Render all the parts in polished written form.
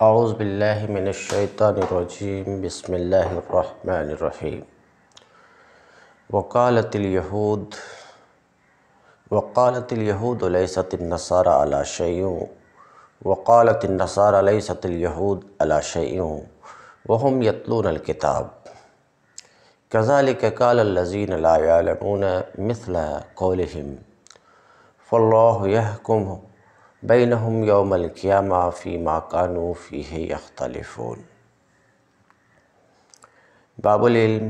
اعوذ باللہ من الشیطان الرجیم بسم اللہ الرحمن الرحیم وقالت اليہود لیست النصارى علی شیء وقالت النصارى لیست اليہود علی شیء وهم یتلون الکتاب کذلک قال الذین لا یعلمون مثل قولهم فاللہ یحکم بینہم یوم القیامہ فیما کانوا فیہ یختلفون۔ باب العلم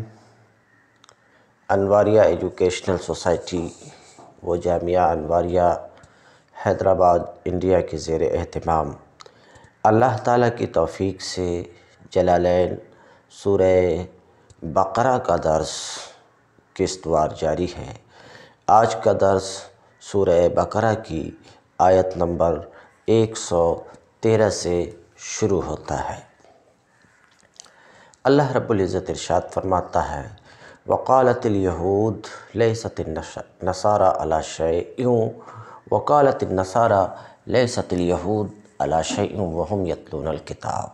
انواریہ ایجوکیشنل سوسائٹی و جامعہ انواریہ حیدرآباد انڈیا کے زیر اہتمام اللہ تعالیٰ کی توفیق سے جلالین سورہ بقرہ کا درس قسط وار جاری ہے۔ آج کا درس سورہ بقرہ کی آیت نمبر 113 سے شروع ہوتا ہے۔ اللہ رب العزت ارشاد فرماتا ہے وقالت اليہود لیست النصارى علی شیء وقالت النصارى لیست اليہود علی شیء وهم یتلون الکتاب۔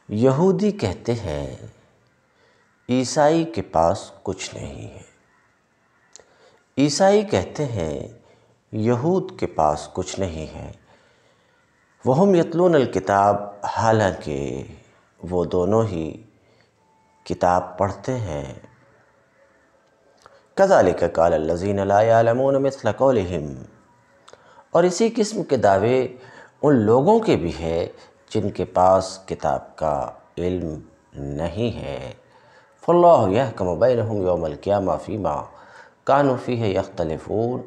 یہودی کہتے ہیں عیسائی کے پاس کچھ نہیں ہے، عیسائی کہتے ہیں یہود کے پاس کچھ نہیں ہے، وہم یتلون الکتاب، حالانکہ وہ دونوں ہی کتاب پڑھتے ہیں۔ کذالک قال الذین لا یعلمون مثل قولہم، اور اسی قسم کے دعوے ان لوگوں کے بھی ہے جن کے پاس کتاب کا علم نہیں ہے۔ فاللہ یحکم بینہم یوم القیامہ فیما کانوا فیہ یختلفون،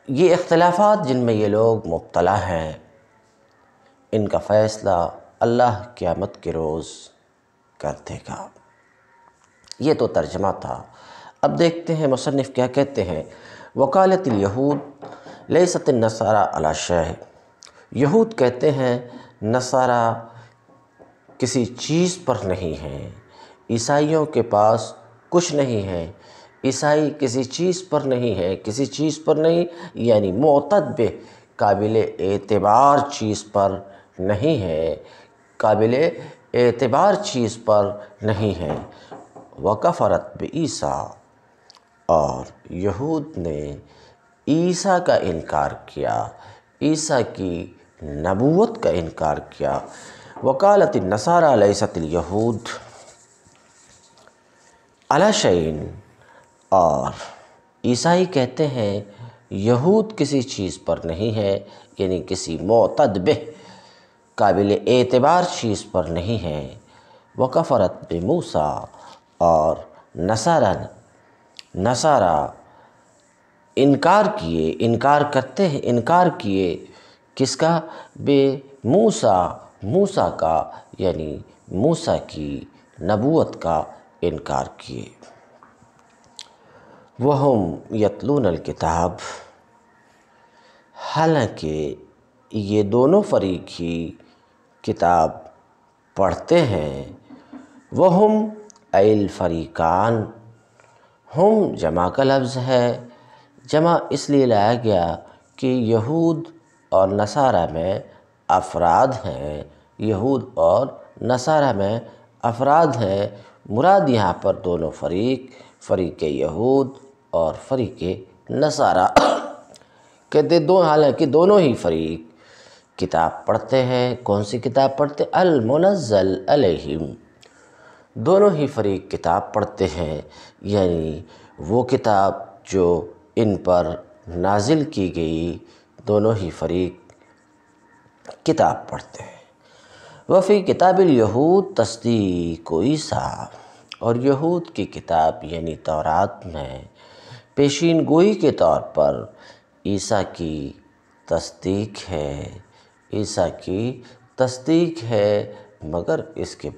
یہ اختلافات جن میں یہ لوگ مبتلا ہیں ان کا فیصلہ اللہ قیامت کے روز کر دے گا۔ یہ تو ترجمہ تھا، اب دیکھتے ہیں مصنف کیا کہتے ہیں۔ وقالت الیہود لیست النصارى علی شیء، یہود کہتے ہیں نصارہ کسی چیز پر نہیں ہیں، عیسائیوں کے پاس کچھ نہیں ہے، عیسائی کسی چیز پر نہیں ہے، کسی چیز پر نہیں یعنی معتد بہ، قابل اعتبار چیز پر نہیں ہے، قابل اعتبار چیز پر نہیں ہے۔ وکفرت بعیسیٰ، اور یہود نے عیسیٰ کا انکار کیا، عیسیٰ کی نبوت کا انکار کیا۔ وقالت النصارى لیست اليہود علی شیء، اور عیسائی کہتے ہیں یہود کسی چیز پر نہیں ہے، یعنی کسی معتد بہ، قابل اعتبار چیز پر نہیں ہے۔ وکفرت بموسیٰ، اور نصارہ انکار کیے کس کا؟ موسیٰ، موسیٰ کا، یعنی موسیٰ کی نبوت کا انکار کیے۔ وَهُمْ یتلون الکتاب، حالانکہ یہ دونوں فریق ہی کتاب پڑھتے ہیں۔ وَهُمْ ای الفریقان، ہم جمع کا لفظ ہے، جمع اس لیے لایا گیا کہ یہود اور نصارہ میں افراد ہیں، یہود اور نصارہ میں افراد ہیں، مراد یہاں پر دونوں فریق یہود اور فریق نصارہ کہتے حالانکہ دونوں ہی فریق کتاب پڑھتے ہیں۔ کون سی کتاب پڑھتے؟ المنزل علیہم، دونوں ہی فریق کتاب پڑھتے ہیں، یعنی وہ کتاب جو ان پر نازل کی گئی، دونوں ہی فریق کتاب پڑھتے ہیں۔ وفی کتاب الیہود تصدیق عیسیٰ، اور یہود کی کتاب یعنی تورات میں پیشین گوئی کے طور پر عیسیٰ کی تصدیق ہے، عیسیٰ کی تصدیق ہے، مگر اس کے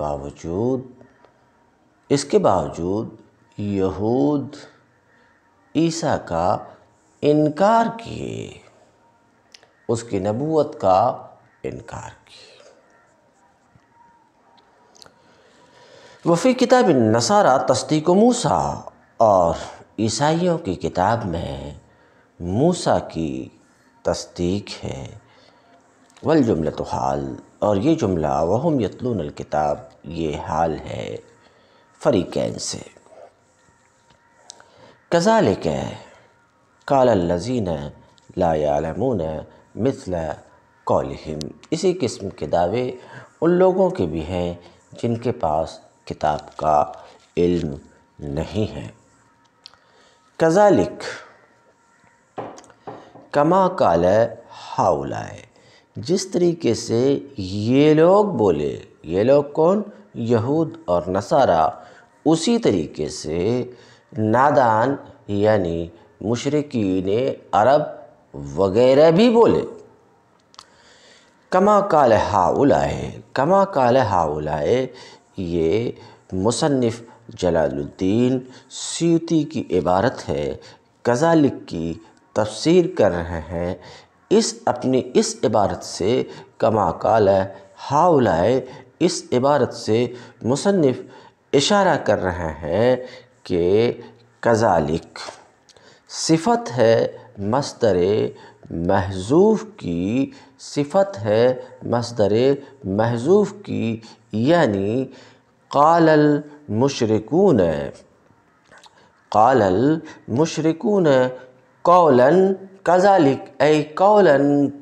باوجود یہود عیسیٰ کا انکار کیے، اس کی نبوت کا انکار کیے۔ وفی کتاب النصارى تصدیق موسیٰ، اور عیسائیوں کی کتاب میں موسیٰ کی تصدیق ہے۔ والجملۃ حال، اور یہ جملہ وہم یتلون الکتاب، یہ حال ہے فریقین سے۔ کذالک قال الذین لا یعلمون مثل قولہم، اسی قسم کے دعوے ان لوگوں کے بھی ہیں جن کے پاس کتاب کا علم نہیں ہے۔ کذالک کما قال ہؤلاء، جس طریقے سے یہ لوگ بولے، یہ لوگ کون؟ یہود اور نصارہ، اسی طریقے سے نادان یعنی مشرکین عرب وغیرہ بھی بولے۔ کما قال ہؤلاء، کما قال ہؤلاء، یہ مصنف جلال الدین سیوطی کی عبارت ہے، کذالک کی تفسیر کر رہے ہیں۔ اپنی اس عبارت سے کما قال ہؤلاء، اس عبارت سے مصنف اشارہ کر رہے ہیں کہ کذالک صفت ہے مصدر محذوف کی، صفت ہے مصدر محذوف کی، یعنی قال المشرکون، قال المشرکون قولا کذالک، ای قولا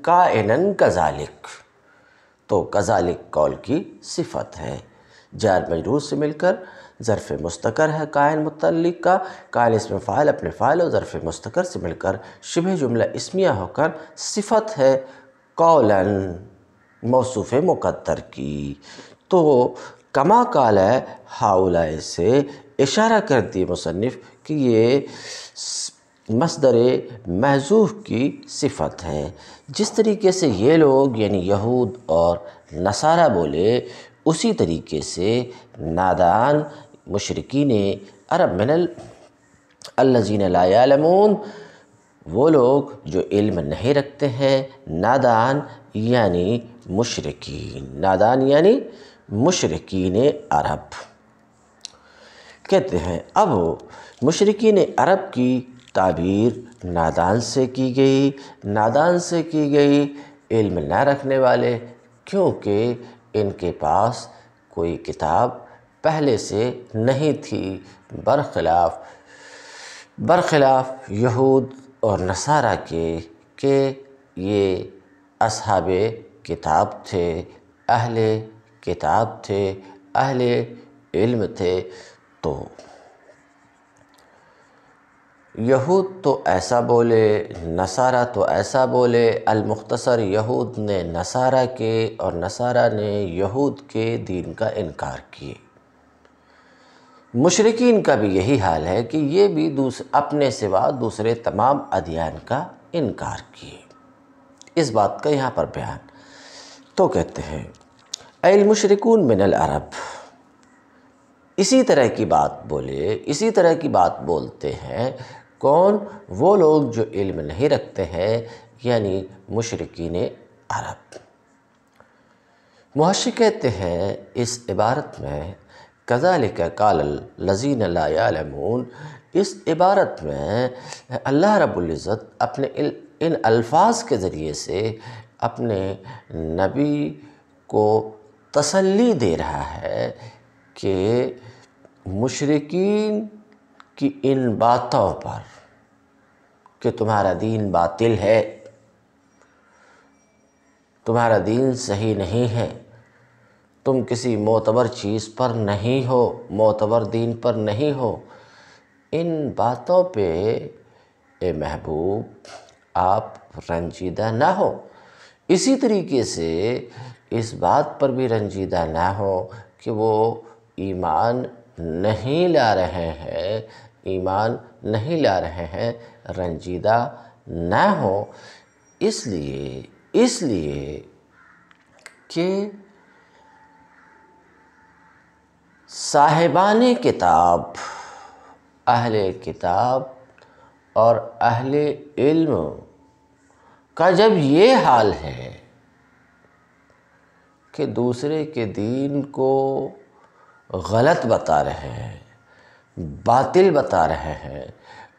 کائنا کذالک، تو کذالک قول کی صفت ہے۔ جار مجرور سے مل کر ظرف مستقر ہے کائن متعلق کا، کائن اسم فاعل اپنے فاعل اور ظرف مستقر سے مل کر شبہ جملہ اسمیہ ہو کر صفت ہے قولا موصوف مقدر کی۔ تو کما قال ہؤلاء سے اشارہ کر دی مصنف کہ یہ مصدر محذوف کی صفت ہے۔ جس طریقے سے یہ لوگ یعنی یہود اور نصارہ بولے، اسی طریقے سے نادان مشرکین عرب من الذین لا یعلمون، وہ لوگ جو علم نہیں رکھتے ہیں، نادان یعنی مشرکین، نادان یعنی مشرکین عرب کہتے ہیں۔ اب مشرکین عرب کی تعبیر نادان سے کی گئی، نادان سے کی گئی، علم نہ رکھنے والے، کیونکہ ان کے پاس کوئی کتاب پہلے سے نہیں تھی، برخلاف یہود اور نصارہ کے کہ یہ اصحاب کتاب تھے، اہل کتاب تھے، اہل علم تھے۔ تو یہود تو ایسا بولے، نصارہ تو ایسا بولے، المختصر یہود نے نصارہ کے اور نصارہ نے یہود کے دین کا انکار کیے۔ مشرکین کا بھی یہی حال ہے کہ یہ بھی اپنے سوا دوسرے تمام ادیان کا انکار کیے۔ اس بات کا یہاں پر بیان تو کہتے ہیں المشرکون من العرب، اسی طرح کی بات بولے، اسی طرح کی بات بولتے ہیں کون؟ وہ لوگ جو علم نہیں رکھتے ہیں، یعنی مشرکین عرب۔ محشی کہتے ہیں اس عبارت میں کذالک قال الذین لا یعلمون، اس عبارت میں اللہ رب العزت اپنے ان الفاظ کے ذریعے سے اپنے نبی کو تسلی دے رہا ہے کہ مشرکین کی ان باتوں پر کہ تمہارا دین باطل ہے، تمہارا دین صحیح نہیں ہے، تم کسی معتبر چیز پر نہیں ہو، معتبر دین پر نہیں ہو، ان باتوں پہ اے محبوب آپ رنجیدہ نہ ہو۔ اسی طریقے سے اس بات پر بھی رنجیدہ نہ ہو کہ وہ ایمان نہیں لا رہے ہیں، ایمان نہیں لا رہے ہیں، رنجیدہ نہ ہو، اس لیے کہ صاحبان کتاب، اہل کتاب اور اہل علم کا جب یہ حال ہے کہ دوسرے کے دین کو غلط بتا رہے ہیں، باطل بتا رہے ہیں،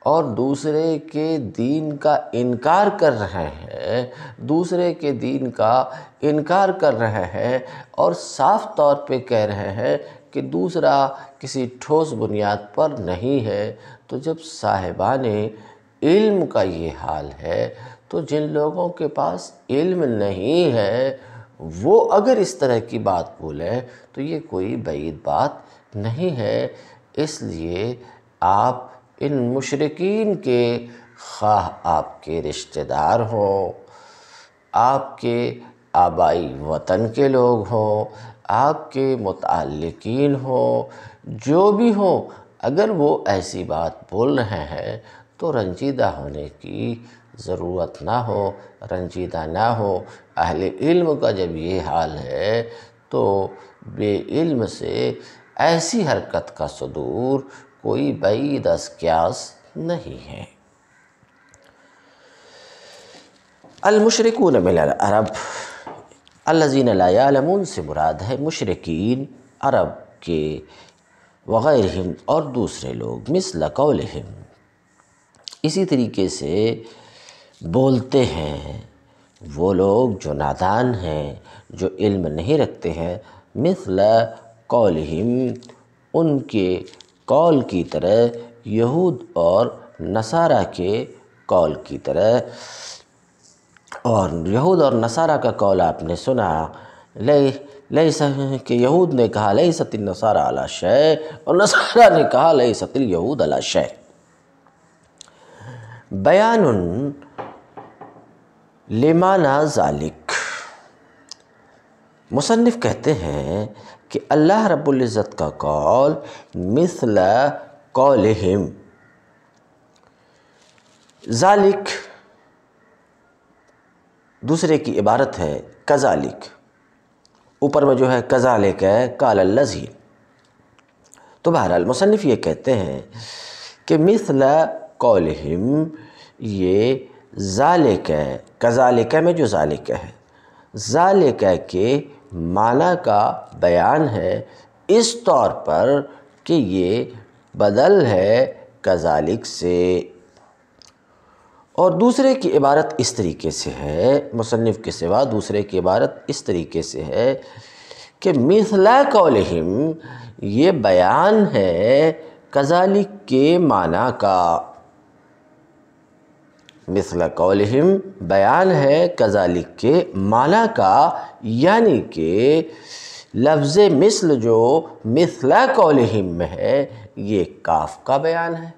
اور دوسرے کے دین کا انکار کر رہے ہیں، دوسرے کے دین کا انکار کر رہے ہیں اور صاف طور پہ کہہ رہے ہیں کہ دوسرا کسی ٹھوس بنیاد پر نہیں ہے، تو جب صاحبان علم کا یہ حال ہے تو جن لوگوں کے پاس علم نہیں ہے وہ اگر اس طرح کی بات بولیں تو یہ کوئی بعید بات نہیں ہے۔ اس لیے آپ ان مشرکین کے، خواہ آپ کے رشتہ دار ہوں، آپ کے آبائی وطن کے لوگ ہوں، آپ کے متعلقین ہوں، جو بھی ہوں، اگر وہ ایسی بات بول رہے ہیں تو رنجیدہ ہونے کی ضرورت نہ ہو، رنجیدہ نہ ہو۔ اہل علم کا جب یہ حال ہے تو بے علم سے ایسی حرکت کا صدور کوئی بعید از قیاس نہیں ہے۔ المشرکون من العرب الذین لا یعلمون سے مراد ہے مشرکین عرب کے وغیرہم اور دوسرے لوگ، مثل قولہم اسی طریقے سے بولتے ہیں وہ لوگ جو نادان ہیں، جو علم نہیں رکھتے ہیں، مثل قولہم ان کے قول کی طرح، یہود اور نصارہ کے قول کی طرح۔ اور یہود اور نصارہ کا قول آپ نے سنا، کہ یہود نے کہا لیست النصارى علی شیء اور نصارہ نے کہا لیست الیہود علی شیء۔ بیان لمعنی ذالک، مصنف کہتے ہیں کہ اللہ رب العزت کا قول مثل قولہم، ذالک دوسرے کی عبارت ہے کذالک، اوپر میں جو ہے کذالک ہے قال الذی۔ تو بہرحال مصنف یہ کہتے ہیں کہ مثل قولہم یہ ذالک ہے، کذالک میں جو ذالک ہے، ذالک کے معنی کا بیان ہے اس طور پر کہ یہ بدل ہے کذالک سے۔ اور دوسرے کی عبارت اس طریقے سے ہے، مصنف کے سوا دوسرے کی عبارت اس طریقے سے ہے کہ مثل قولہم یہ بیان ہے کذالک کے معنی کا، مثل قولہم بیان ہے کذالک کے معنی کا، یعنی کہ لفظ مثل جو مثل قولہم میں ہے یہ کاف کا بیان ہے۔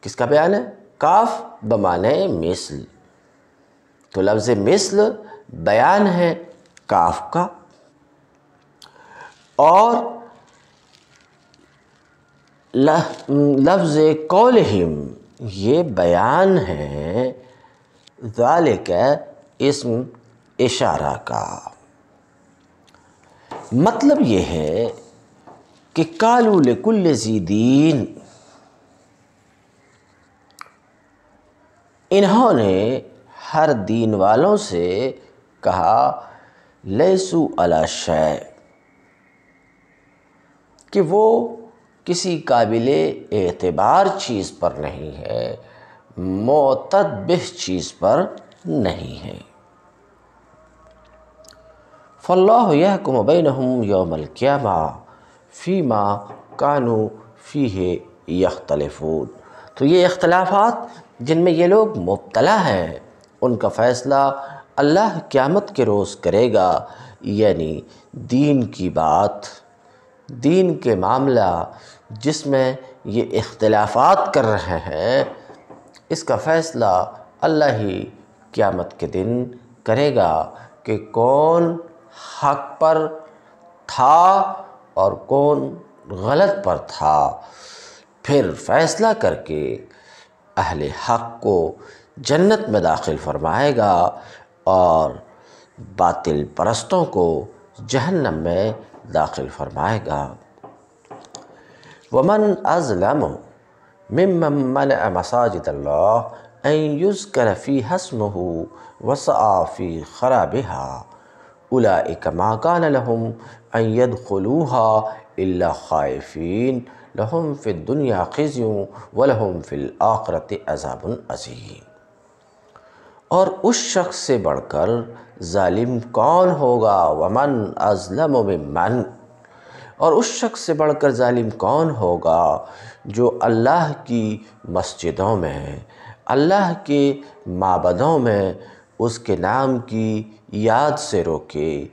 کس کا بیان ہے؟ کاف بمعنی مثل، تو لفظ مثل بیان ہے کاف کا، اور لفظ قولہم یہ بیان ہے ذالک اسم اشارہ کا۔ مطلب یہ ہے کہ قالوا لکل ذی دین، انہوں نے ہر دین والوں سے کہا لیسوا علی شیء، کہ وہ کسی قابل اعتبار چیز پر نہیں ہے، معتبر چیز پر نہیں ہے۔ فاللہ یحکم بینہم یوم القیامہ فیما کانوا فیہ یختلفون، تو یہ اختلافات جن میں یہ لوگ مبتلا ہیں ان کا فیصلہ اللہ قیامت کے روز کرے گا، یعنی دین کی بات، دین کے معاملہ جس میں یہ اختلافات کر رہے ہیں اس کا فیصلہ اللہ ہی قیامت کے دن کرے گا کہ کون حق پر تھا اور کون غلط پر تھا، پھر فیصلہ کر کے اہل حق کو جنت میں داخل فرمائے گا اور باطل پرستوں کو جہنم میں داخل فرمائے گا۔ ومن اظلم ممن منع مساجد اللہ ان یذکر فیہا اسمہ وسعی فی خرابہا اولئک ما کان لہم ان یدخلوہا الا خائفین لہم فی الدنیا خزی ولہم فی الآخرۃ عذاب عظیم۔ اور اس شخص سے بڑھ کر ظالم کون ہوگا؟ ومن اظلم ممن، اور اس شخص سے بڑھ کر ظالم کون ہوگا جو اللہ کی مسجدوں میں، اللہ کے معبدوں میں اس کے نام کی یاد سے روکے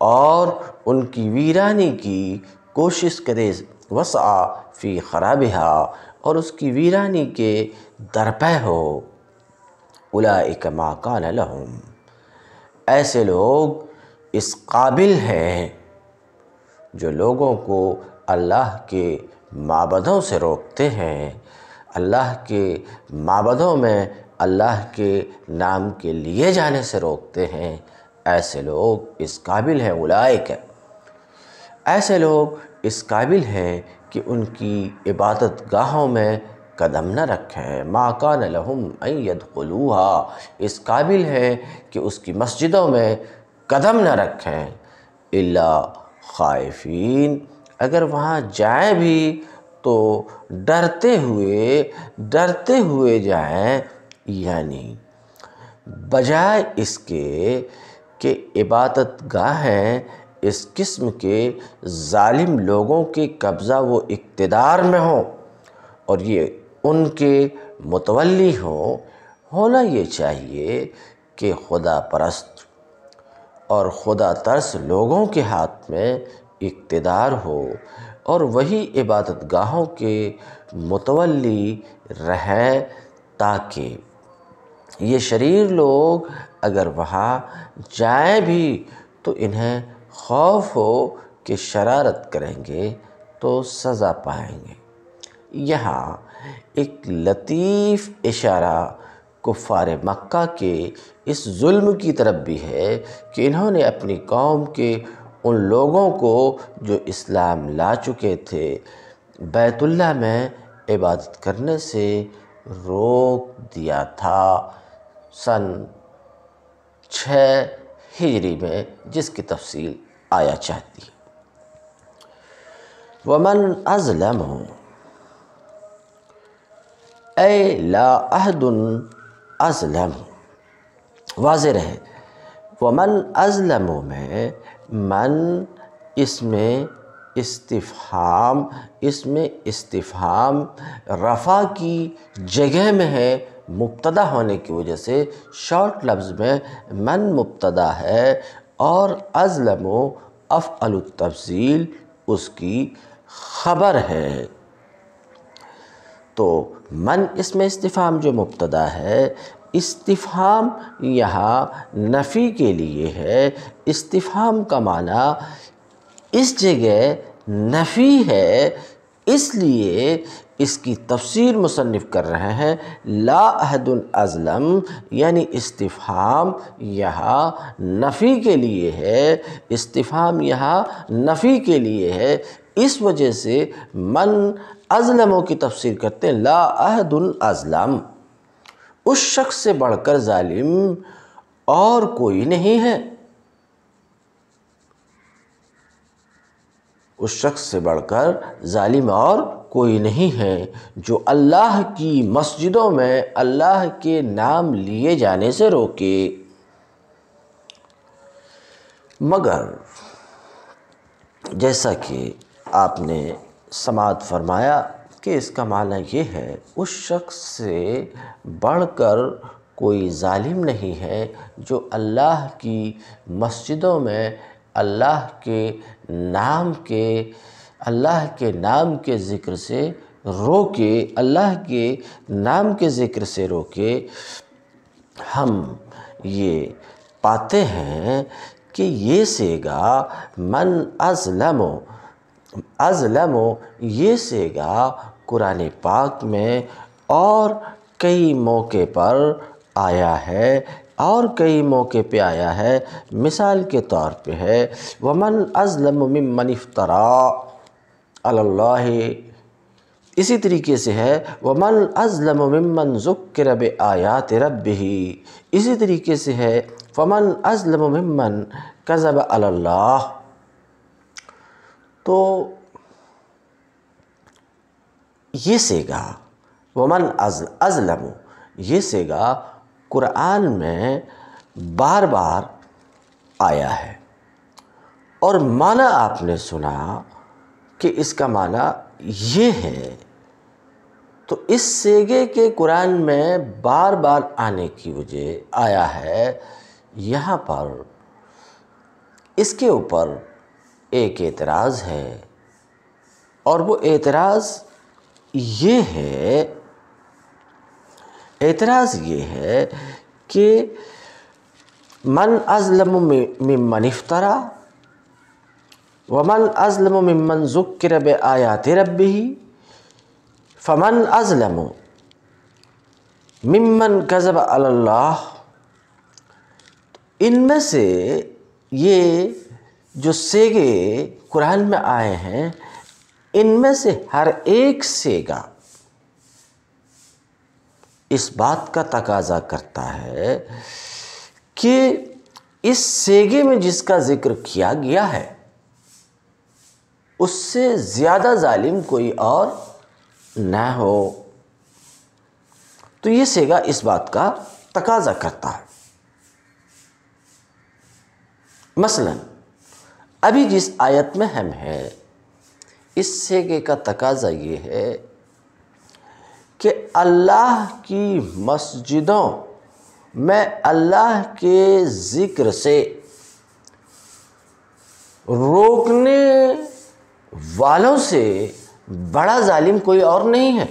اور ان کی ویرانی کی کوشش کرے، وسعی فی خرابہا، اور اس کی ویرانی کے درپے ہو۔ اولئک ما کان لہم، ایسے لوگ اس قابل ہیں جو لوگوں کو اللہ کے معبدوں سے روکتے ہیں، اللہ کے معبدوں میں اللہ کے نام کے لیے جانے سے روکتے ہیں، ایسے لوگ اس قابل ہیں۔ اولئک، ایسے لوگ اس قابل ہیں کہ ان کی عبادت گاہوں میں قدم نہ رکھیں۔ ما کان لہم ان یدخلوہا، اس قابل ہیں کہ اس کی مسجدوں میں قدم نہ رکھیں، الا خائفین، اگر وہاں جائیں بھی تو ڈرتے ہوئے جائیں، یعنی بجائے اس کے کہ عبادت گاہیں اس قسم کے ظالم لوگوں کے قبضہ و اقتدار میں ہوں اور یہ ان کے متولی ہوں، ہونا یہ چاہیے کہ خدا پرست اور خدا ترس لوگوں کے ہاتھ میں اقتدار ہو اور وہی عبادت گاہوں کے متولی رہیں، تاکہ یہ شریر لوگ اگر وہاں جائیں بھی تو انہیں خوف ہو کہ شرارت کریں گے تو سزا پائیں گے۔ یہاں ایک لطیف اشارہ کفار مکہ کے اس ظلم کی طرف بھی ہے کہ انہوں نے اپنی قوم کے ان لوگوں کو جو اسلام لا چکے تھے بیت اللہ میں عبادت کرنے سے روک دیا تھا سن 6 ہجری میں، جس کی تفصیل آیا چاہتی ہے۔ ومن اظلم، اے لا احد اظلم، واضح رہے ومن اظلم میں من اس میں استفہام رفع کی جگہ میں ہے، مبتدا ہونے کی وجہ سے شارٹ لفظ میں من مبتدا ہے اور اظلم افعل التفضیل اس کی خبر ہے۔ تو من اس میں استفہام جو مبتدا ہے، استفہام یہاں نفی کے لیے ہے۔ استفہام کا معنی اس جگہ نفی ہے، اس لیے اس کی تفسیر مصنف کر رہے ہیں لا احد اظلم، یعنی استفہام یہاں نفی کے لیے ہے، استفہام یہاں نفی کے لیے ہے، اس وجہ سے من اظلموں کی تفسیر کرتے ہیں لا احد اظلم، اس شخص سے بڑھ کر ظالم اور کوئی نہیں ہے، اس شخص سے بڑھ کر ظالم اور کوئی نہیں ہے جو اللہ کی مسجدوں میں اللہ کے نام لیے جانے سے روکے۔ مگر جیسا کہ آپ نے سماعت فرمایا کہ اس کا معنی یہ ہے اس شخص سے بڑھ کر کوئی ظالم نہیں ہے جو اللہ کی مسجدوں میں اللہ کے نام کے ذکر سے روکے، اللہ کے نام کے ذکر سے روکے۔ ہم یہ پاتے ہیں کہ یہ صیغہ من ازلم یہ صیغہ قرآن پاک میں اور کئی موقع پر آیا ہے مثال کے طور پہ ہے وَمَنْ أَظْلَمُ مِمَّنِ افْتَرَىٰ عَلَى اللَّهِ، اسی طریقے سے ہے وَمَنْ أَظْلَمُ مِمَّنْ ذُكِّرَ بِآيَاتِ رَبِّهِ، اسی طریقے سے ہے فَمَنْ أَظْلَمُ مِمَّنْ كَذَبَ عَلَى اللَّهِ۔ تو یہ سیگا ومن ازلم، یہ سیگا قرآن میں بار بار آیا ہے، اور معنی آپ نے سنا کہ اس کا معنی یہ ہے، تو اس سیگے کے قرآن میں بار بار آنے کی وجہ آیا ہے، یہاں پر اس کے اوپر ایک اعتراض ہے، اور وہ اعتراض یہ ہے کہ من ازلم ممن افترا ومن ازلم ممن ذکر بآیات ربہ فمن ازلم ممن کذب علی اللہ۔ ان میں سے یہ جو سیگے قرآن میں آئے ہیں، ان میں سے ہر ایک سیگا اس بات کا تقاضا کرتا ہے کہ اس سیگے میں جس کا ذکر کیا گیا ہے اس سے زیادہ ظالم کوئی اور نہ ہو۔ تو یہ سیگا اس بات کا تقاضا کرتا ہے۔ مثلا ابھی جس آیت میں ہم ہیں، اس سیگے کا تقاضا یہ ہے کہ اللہ کی مسجدوں میں اللہ کے ذکر سے روکنے والوں سے بڑا ظالم کوئی اور نہیں ہے۔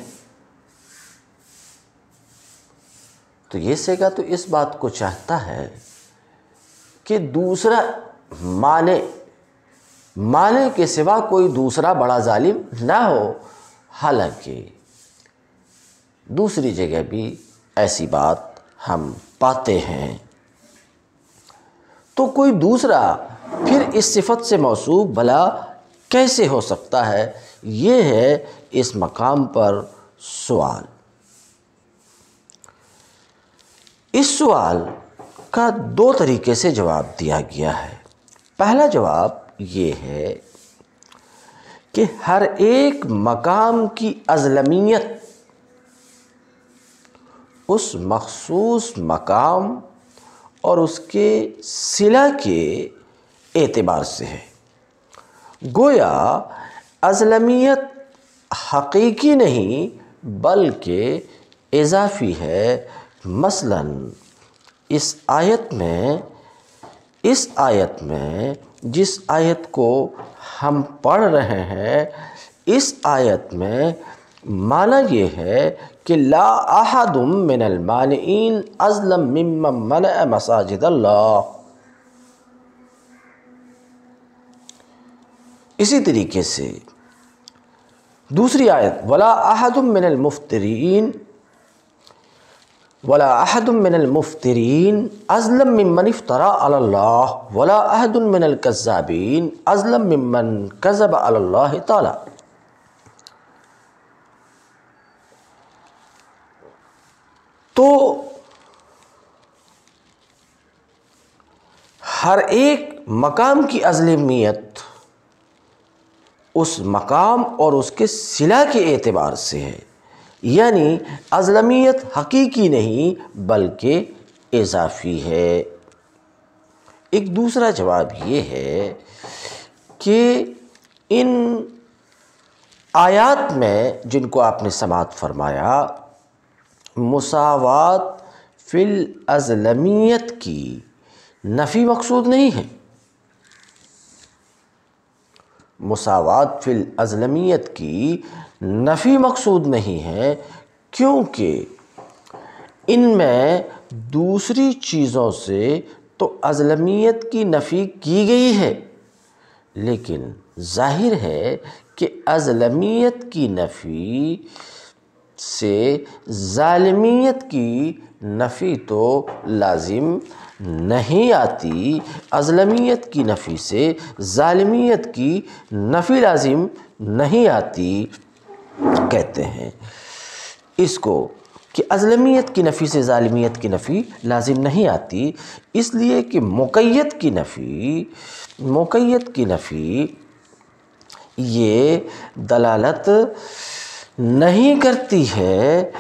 تو یہ سیگا تو اس بات کو چاہتا ہے کہ دوسرا معنی کے سوا کوئی دوسرا بڑا ظالم نہ ہو، حالانکہ دوسری جگہ بھی ایسی بات ہم پاتے ہیں۔ تو کوئی دوسرا پھر اس صفت سے موصوف بھلا کیسے ہو سکتا ہے؟ یہ ہے اس مقام پر سوال۔ اس سوال کا دو طریقے سے جواب دیا گیا ہے۔ پہلا جواب یہ ہے کہ ہر ایک مقام کی ازلمیت اس مخصوص مقام اور اس کے صلہ کے اعتبار سے ہے۔ گویا ازلمیت حقیقی نہیں بلکہ اضافی ہے۔ مثلا اس آیت میں جس آیت کو ہم پڑھ رہے ہیں، اس آیت میں معنی یہ ہے کہ لا احد من المانعین اظلم ممن منع مساجد اللہ۔ اسی طریقے سے دوسری آیت ولا احد من المفترین اظلم ممن افترى علی اللہ ولا احد من الکذابین اظلم ممن کذب علی اللہ تعالی۔ تو ہر ایک مقام کی ازلمیت اس مقام اور اس کے صلہ کے اعتبار سے ہے، یعنی ازلمیت حقیقی نہیں بلکہ اضافی ہے۔ ایک دوسرا جواب یہ ہے کہ ان آیات میں جن کو آپ نے سماعت فرمایا، مساوات فی الازلمیت کی نفی مقصود نہیں ہے۔ مساوات فی الازلمیت کی نفی مقصود نہیں ہے، کیونکہ ان میں دوسری چیزوں سے تو ازلمیت کی نفی کی گئی ہے، لیکن ظاہر ہے کہ ازلمیت کی نفی سے ظالمیت کی نفی تو لازم نہیں آتی، ازلمیت کی نفی سے ظالمیت کی نفی لازم نہیں آتی۔ کہتے ہیں اس کو کہ ازلمیت کی نفی سے ظالمیت کی نفی لازم نہیں آتی، اس لیے کہ مقید کی نفی یہ دلالت نہیں کرتی ہے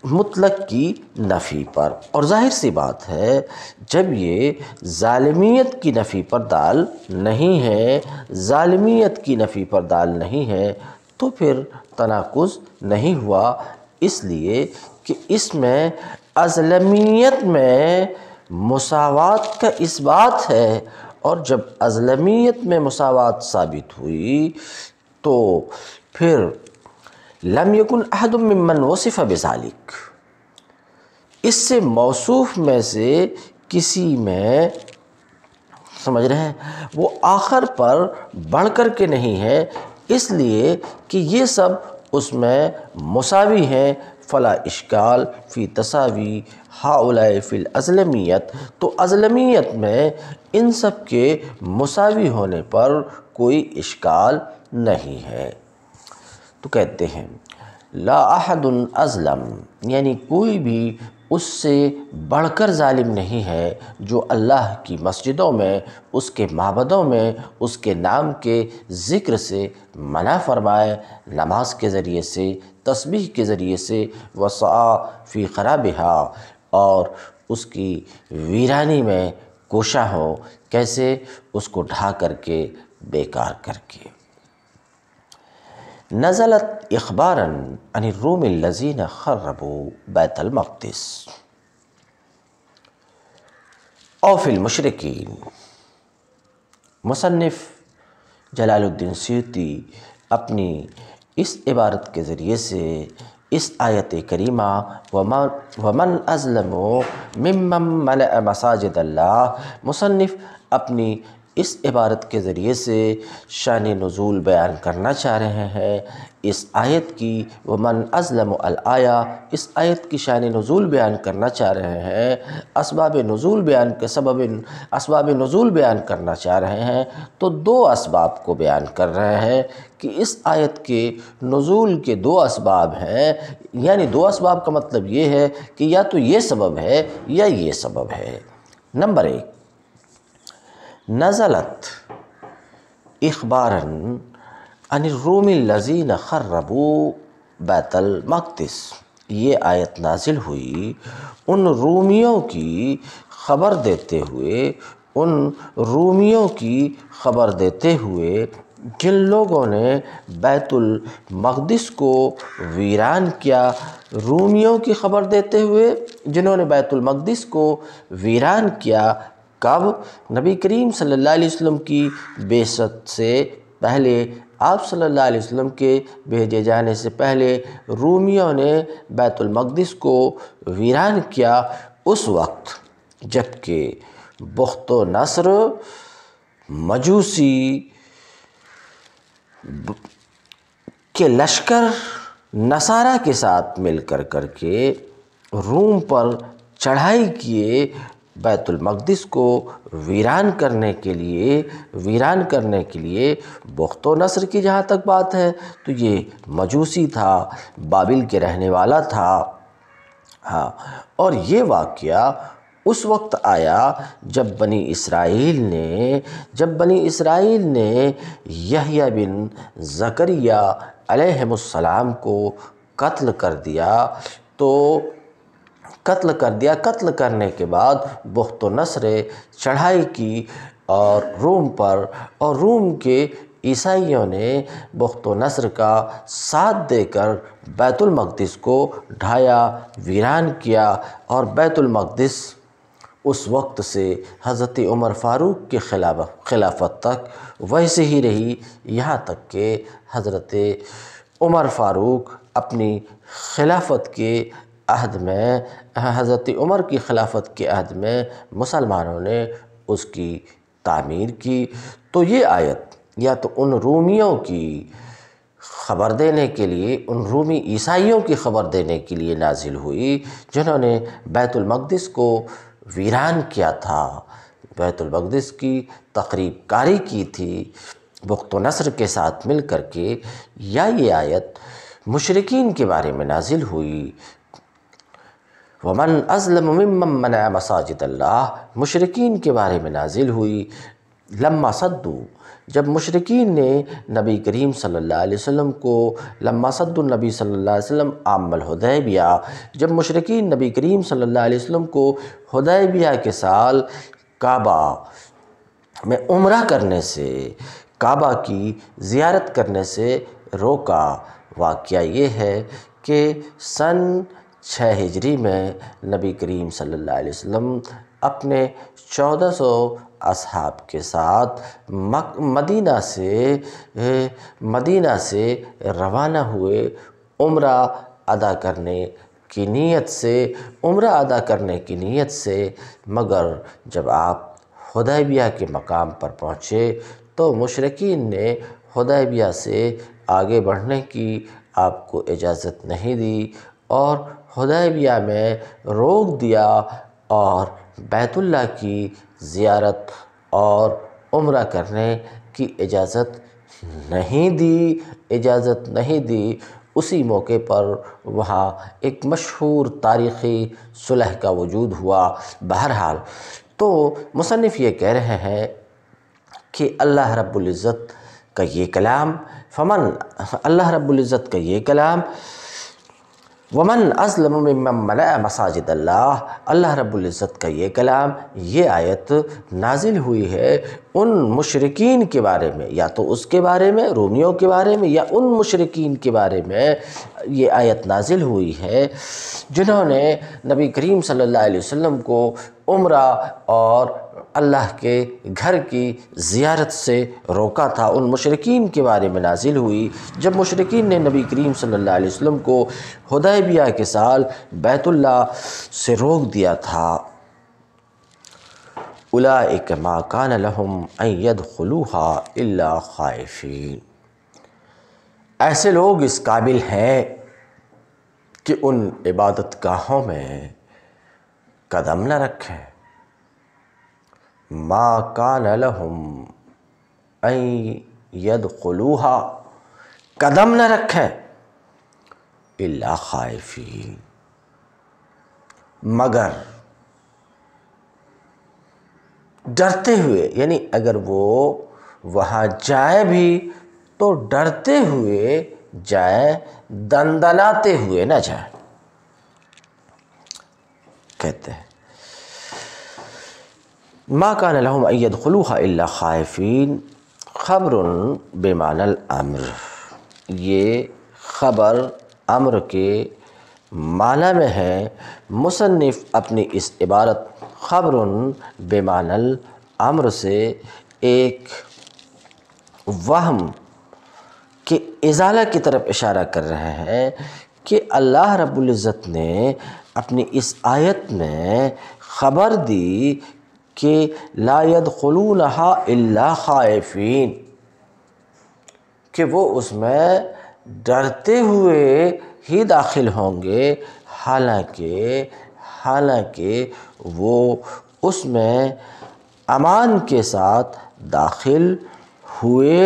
مطلق کی نفی پر، اور ظاہر سی بات ہے جب یہ ظالمیت کی نفی پر دال نہیں ہے، ظالمیت کی نفی پر دال نہیں ہے، تو پھر تناقض نہیں ہوا، اس لیے کہ اس میں ازلمیت میں مساوات کا اثبات ہے، اور جب ازلمیت میں مساوات ثابت ہوئی تو پھر لم یکن احد ممن وصف بذالک، اس سے موصوف میں سے کسی میں، سمجھ رہے ہیں، وہ آخر پر بڑھ کر کے نہیں ہے، اس لیے کہ یہ سب اس میں مساوی ہیں، فلا اشکال فی تساوی ہؤلاء فی الازلمیت، تو ازلمیت میں ان سب کے مساوی ہونے پر کوئی اشکال نہیں ہے۔ تو کہتے ہیں لا احد ازلم، یعنی کوئی بھی اس سے بڑھ کر ظالم نہیں ہے جو اللہ کی مسجدوں میں، اس کے معبدوں میں، اس کے نام کے ذکر سے منع فرمائے، نماز کے ذریعے سے، تسبیح کے ذریعے سے، وسعی فی خرابہا، اور اس کی ویرانی میں کوشاں ہو، کیسے؟ اس کو ڈھا کر کے، بیکار کر کے۔ نزلت اخباراً عن الروم الذین خربوا بیت المقدس او فی المشرکین۔ مصنف جلال الدین سیوطی اپنی اس عبارت کے ذریعے سے اس آیت کریمہ ومن اظلم ممن ملأ مساجد اللہ، مصنف اپنی اس عبارت کے ذریعے سے شان نزول بیان کرنا چاہ رہے ہیں اس آیت کی، ومن اظلم الآیہ، اس آیت کی شان نزول بیان کرنا چاہ رہے ہیں، اسباب نزول بیان کرنا چاہ رہے ہیں، تو دو اسباب کو بیان کر رہے ہیں کہ اس آیت کے نزول کے دو اسباب ہیں، یعنی دو اسباب کا مطلب یہ ہے کہ یا تو یہ سبب ہے یا یہ سبب ہے۔ نمبر ایک، نزلت اخباراً عن الروم الذین خربوا بیت المقدس، یہ آیت نازل ہوئی ان رومیوں کی خبر دیتے ہوئے، جن لوگوں نے بیت المقدس کو ویران کیا، رومیوں کی خبر دیتے ہوئے جنہوں نے بیت المقدس کو ویران کیا۔ کب؟ نبی کریم صلی اللہ علیہ وسلم کی بعثت سے پہلے، آپ صلی اللہ علیہ وسلم کے بھیجے جانے سے پہلے رومیوں نے بیت المقدس کو ویران کیا، اس وقت جب کہ بخت و نصر مجوسی کے لشکر نصارہ کے ساتھ مل کر کے روم پر چڑھائی کیے، بیت المقدس کو ویران کرنے کے لیے۔ بخت و نصر کی جہاں تک بات ہے تو یہ مجوسی تھا، بابل کے رہنے والا تھا، ہاں، اور یہ واقعہ اس وقت آیا جب بنی اسرائیل نے یحییٰ بن زکریا علیہم السلام کو قتل کر دیا، قتل کرنے کے بعد بخت و نصر چڑھائی کی اور روم پر، اور روم کے عیسائیوں نے بخت و نصر کا ساتھ دے کر بیت المقدس کو ڈھایا، ویران کیا، اور بیت المقدس اس وقت سے حضرت عمر فاروق کے خلافت تک ویسے ہی رہی، یہاں تک کہ حضرت عمر فاروق اپنی خلافت کے عہد میں، حضرت عمر کی خلافت کے عہد میں مسلمانوں نے اس کی تعمیر کی۔ تو یہ آیت یا تو ان رومیوں کی خبر دینے کے لیے، ان رومی عیسائیوں کی خبر دینے کے لیے نازل ہوئی جنہوں نے بیت المقدس کو ویران کیا تھا، بیت المقدس کی تخریب کاری کی تھی بخت و نصر کے ساتھ مل کر کے، یا یہ آیت مشرکین کے بارے میں نازل ہوئی، ومن اظلم ممن منع مساجد اللہ، مشرکین کے بارے میں نازل ہوئی، لما صدو، جب مشرکین نے نبی کریم صلی اللہ علیہ وسلم کو، لما صد النبی صلی اللہ علیہ وسلم عام الحدیبیہ، جب مشرکین نبی کریم صلی اللہ علیہ وسلم کو حدیبیہ کے سال کعبہ میں عمرہ کرنے سے، کعبہ کی زیارت کرنے سے روکا، واقعہ یہ ہے کہ سن 6 ہجری میں نبی کریم صلی اللہ علیہ وسلم اپنے 1400 اصحاب کے ساتھ مدینہ سے روانہ ہوئے عمرہ ادا کرنے کی نیت سے، مگر جب آپ حدیبیہ کے مقام پر پہنچے تو مشرکین نے حدیبیہ سے آگے بڑھنے کی آپ کو اجازت نہیں دی اور حدیبیہ میں روک دیا اور بیت اللہ کی زیارت اور عمرہ کرنے کی اجازت نہیں دی۔ اسی موقع پر وہاں ایک مشہور تاریخی صلح کا وجود ہوا۔ بہرحال تو مصنف یہ کہہ رہے ہیں کہ اللہ رب العزت کا یہ کلام، وَمَنْ أَظْلَمُ مِمَّنْ مَنَعَ مَسَاجِدَ اللَّهِ، اللہ رب العزت کا یہ کلام، یہ آیت نازل ہوئی ہے ان مشرکین کے بارے میں، یا تو اس کے بارے میں، رومیوں کے بارے میں، یا ان مشرکین کے بارے میں یہ آیت نازل ہوئی ہے جنہوں نے نبی کریم صلی اللہ علیہ وسلم کو عمرہ اور اللہ کے گھر کی زیارت سے روکا تھا۔ ان مشرکین کے بارے میں نازل ہوئی جب مشرکین نے نبی کریم صلی اللہ علیہ وسلم کو حدیبیہ کے سال بیت اللہ سے روک دیا تھا۔ اولئک ما کان لہم ان یدخلوها الا خائفین، ایسے لوگ اس قابل ہیں کہ ان عبادت گاہوں میں قدم نہ رکھیں۔ ما کان لہم ان یدخلوها، قدم نہ رکھیں، الا خائفین، مگر ڈرتے ہوئے، یعنی اگر وہ وہاں جائیں بھی تو ڈرتے ہوئے جائیں، دندناتے ہوئے نہ جائیں۔ کہتے ہیں ما کان لہم ان یدخلوها الا خائفین، خبر بمعنی الامر، یہ خبر امر کے معنی میں ہے۔ مصنف اپنی اس عبارت خبر بمعنی الامر سے ایک وہم کے ازالہ کی طرف اشارہ کر رہے ہیں کہ اللہ رب العزت نے اپنی اس آیت میں خبر دی کہ لا يدخلونها الا خائفین، کہ وہ اس میں ڈرتے ہوئے ہی داخل ہوں گے، حالانکہ وہ اس میں امان کے ساتھ داخل ہوئے،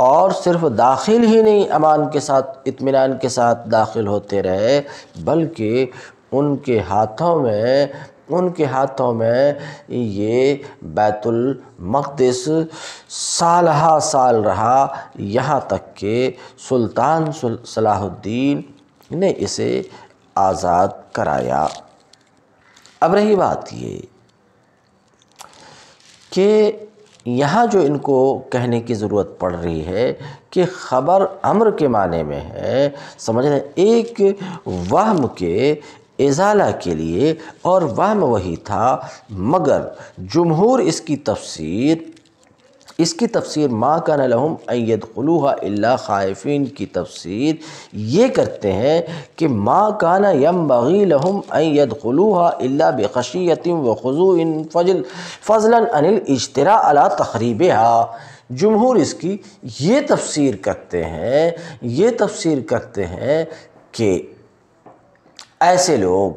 اور صرف داخل ہی نہیں، امان کے ساتھ، اطمینان کے ساتھ داخل ہوتے رہے، بلکہ ان کے ہاتھوں میں یہ بیت المقدس سالہ سال رہا، یہاں تک کہ سلطان صلاح الدین نے اسے آزاد کرایا۔ اب رہی بات یہ کہ یہاں جو ان کو کہنے کی ضرورت پڑ رہی ہے کہ خبر امر کے معنی میں ہے، سمجھ رہے ہیں، ایک وہم کے ازالہ کے لیے، اور وہم وہی تھا، مگر جمہور اس کی تفسیر ما کان لہم ان یدخلوها الا خائفین کی تفسیر یہ کرتے ہیں کہ ما کان ینبغی لہم ان یدخلوها الا بخشیۃ وخضوع فضلا عن الاجتراء علی تخریبها۔ جمہور اس کی یہ تفسیر کرتے ہیں کہ ایسے لوگ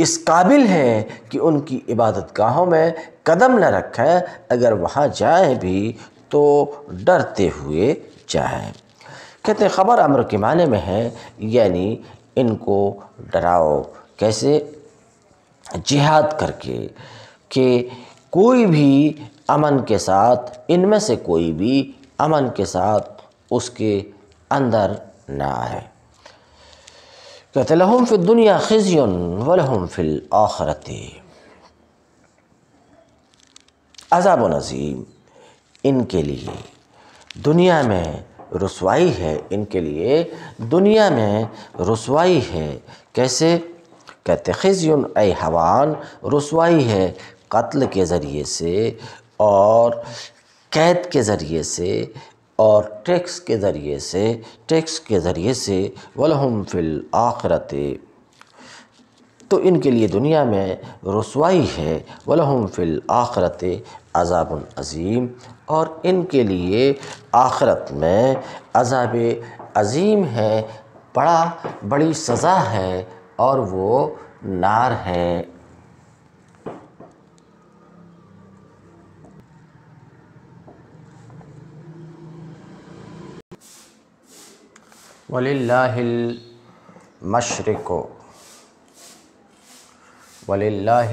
اس قابل ہیں کہ ان کی عبادت گاہوں میں قدم نہ رکھیں، اگر وہاں جائیں بھی تو ڈرتے ہوئے جائیں۔ کہتے ہیں خبر امر کے معنی میں ہے، یعنی ان کو ڈراؤ، کیسے؟ جہاد کر کے، کہ کوئی بھی امن کے ساتھ ان میں سے کوئی بھی امن کے ساتھ اس کے اندر نہ آئے۔ کہتے لہم فی الدنیا خزی ولہم فی الآخرۃ عذاب عظیم، ان کے لیے دنیا میں رسوائی ہے، ان کے لیے دنیا میں رسوائی ہے۔ کیسے؟ کہتے خزی اے ہوان، رسوائی ہے قتل کے ذریعے سے اور قید کے ذریعے سے اور ٹیکس کے ذریعے سے وَلَهُمْ فِي الْآخِرَةِ، تو ان کے لیے دنیا میں رسوائی ہے، وَلَهُمْ فِي الْآخِرَةِ عذاب عظیم، اور ان کے لیے آخرت میں عذاب عظیم ہے، بڑی سزا ہے، اور وہ نار ہے۔ وَلِلَّهِ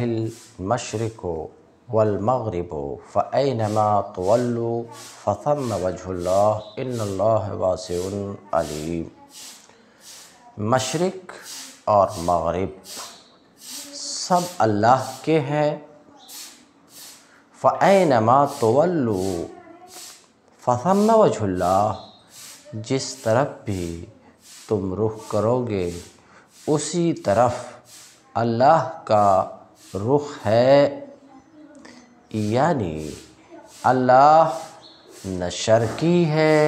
الْمَشْرِقُ وَالْمَغْرِبُ فَأَيْنَمَا تُوَلُّوا فَثَمَّ وَجْهُ اللَّهِ إِنَّ اللَّهَ وَاسِعٌ عَلِيمٌ۔ مشرق اور مغرب سب اللہ کے ہیں۔ فَأَيْنَمَا تُوَلُّوا فَثَمَّ وَجْهُ اللَّهِ، جس طرف بھی تم رخ کرو گے اسی طرف اللہ کا رخ ہے، یعنی اللہ نہ شرقی ہے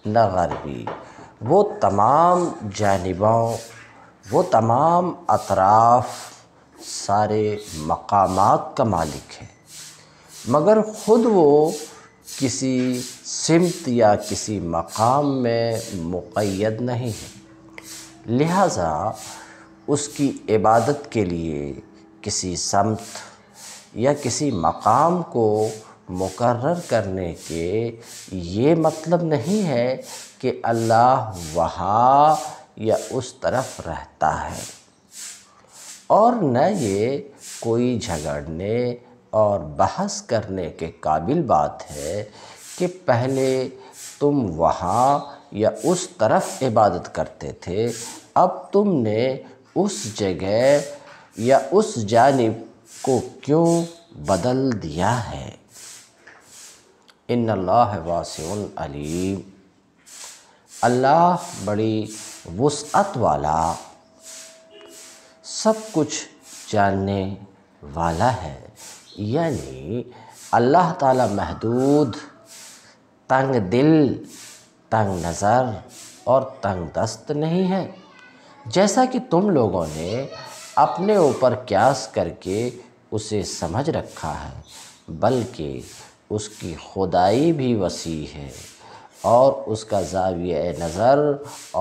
نہ غربی، وہ تمام جانبوں، وہ تمام اطراف، سارے مقامات کا مالک ہے، مگر خود وہ کسی سمت یا کسی مقام میں مقید نہیں ہے، لہٰذا اس کی عبادت کے لیے کسی سمت یا کسی مقام کو مقرر کرنے کے یہ مطلب نہیں ہے کہ اللہ وہاں یا اس طرف رہتا ہے، اور نہ یہ کوئی جھگڑنے اور بحث کرنے کے قابل بات ہے کہ پہلے تم وہاں یا اس طرف عبادت کرتے تھے، اب تم نے اس جگہ یا اس جانب کو کیوں بدل دیا ہے۔ ان اللہ واسع علیم، اللہ بڑی وسعت والا، سب کچھ جاننے والا ہے، یعنی اللہ تعالیٰ محدود، تنگ دل، تنگ نظر اور تنگ دست نہیں ہے، جیسا کہ تم لوگوں نے اپنے اوپر قیاس کر کے اسے سمجھ رکھا ہے، بلکہ اس کی خدائی بھی وسیع ہے، اور اس کا زاویہ نظر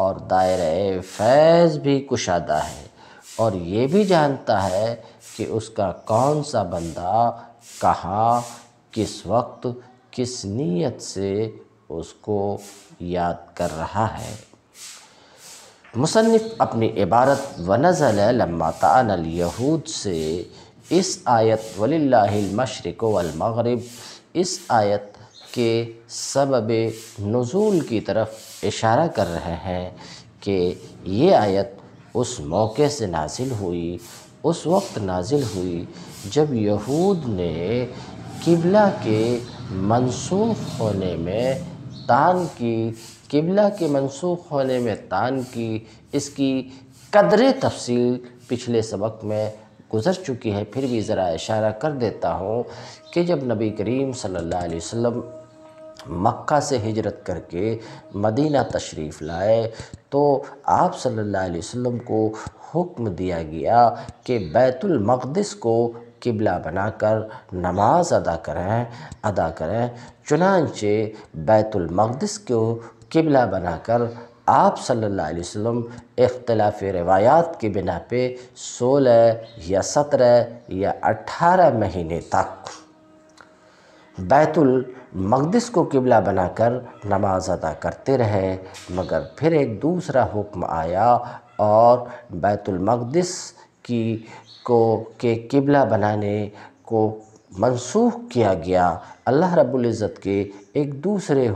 اور دائرہ فیض بھی کشادہ ہے، اور یہ بھی جانتا ہے کہ اس کا کون سا بندہ کہاں، کس وقت، کس نیت سے اس کو یاد کر رہا ہے۔ مصنف اپنی عبارت وَنَزَلَ لَمَّا طَعَنَ الْيَهُودَ سے اس آیت وَلِلَّهِ الْمَشْرِقُ وَالْمَغْرِبُ، اس آیت کے سبب نزول کی طرف اشارہ کر رہے ہیں کہ یہ آیت اس موقع سے نازل ہوئی، اس وقت نازل ہوئی جب یہود نے قبلہ کے منسوخ ہونے میں طعن کی، قبلہ کے منسوخ ہونے میں طعن کی۔ اس کی قدر تفصیل پچھلے سبق میں گزر چکی ہے، پھر بھی ذرا اشارہ کر دیتا ہوں کہ جب نبی کریم صلی اللہ علیہ وسلم مکہ سے ہجرت کر کے مدینہ تشریف لائے تو آپ صلی اللہ علیہ وسلم کو حکم دیا گیا کہ بیت المقدس کو قبلہ بنا کر نماز ادا کریں، چنانچہ بیت المقدس کو قبلہ بنا کر آپ صلی اللہ علیہ وسلم اختلاف روایات کی بنا پہ 16 یا 17 یا 18 مہینے تک بیت المقدس کو قبلہ بنا کر نماز ادا کرتے رہے، مگر پھر ایک دوسرا حکم آیا اور بیت المقدس کے قبلہ بنانے کو منسوخ کیا گیا اللہ رب العزت کے ایک دوسرے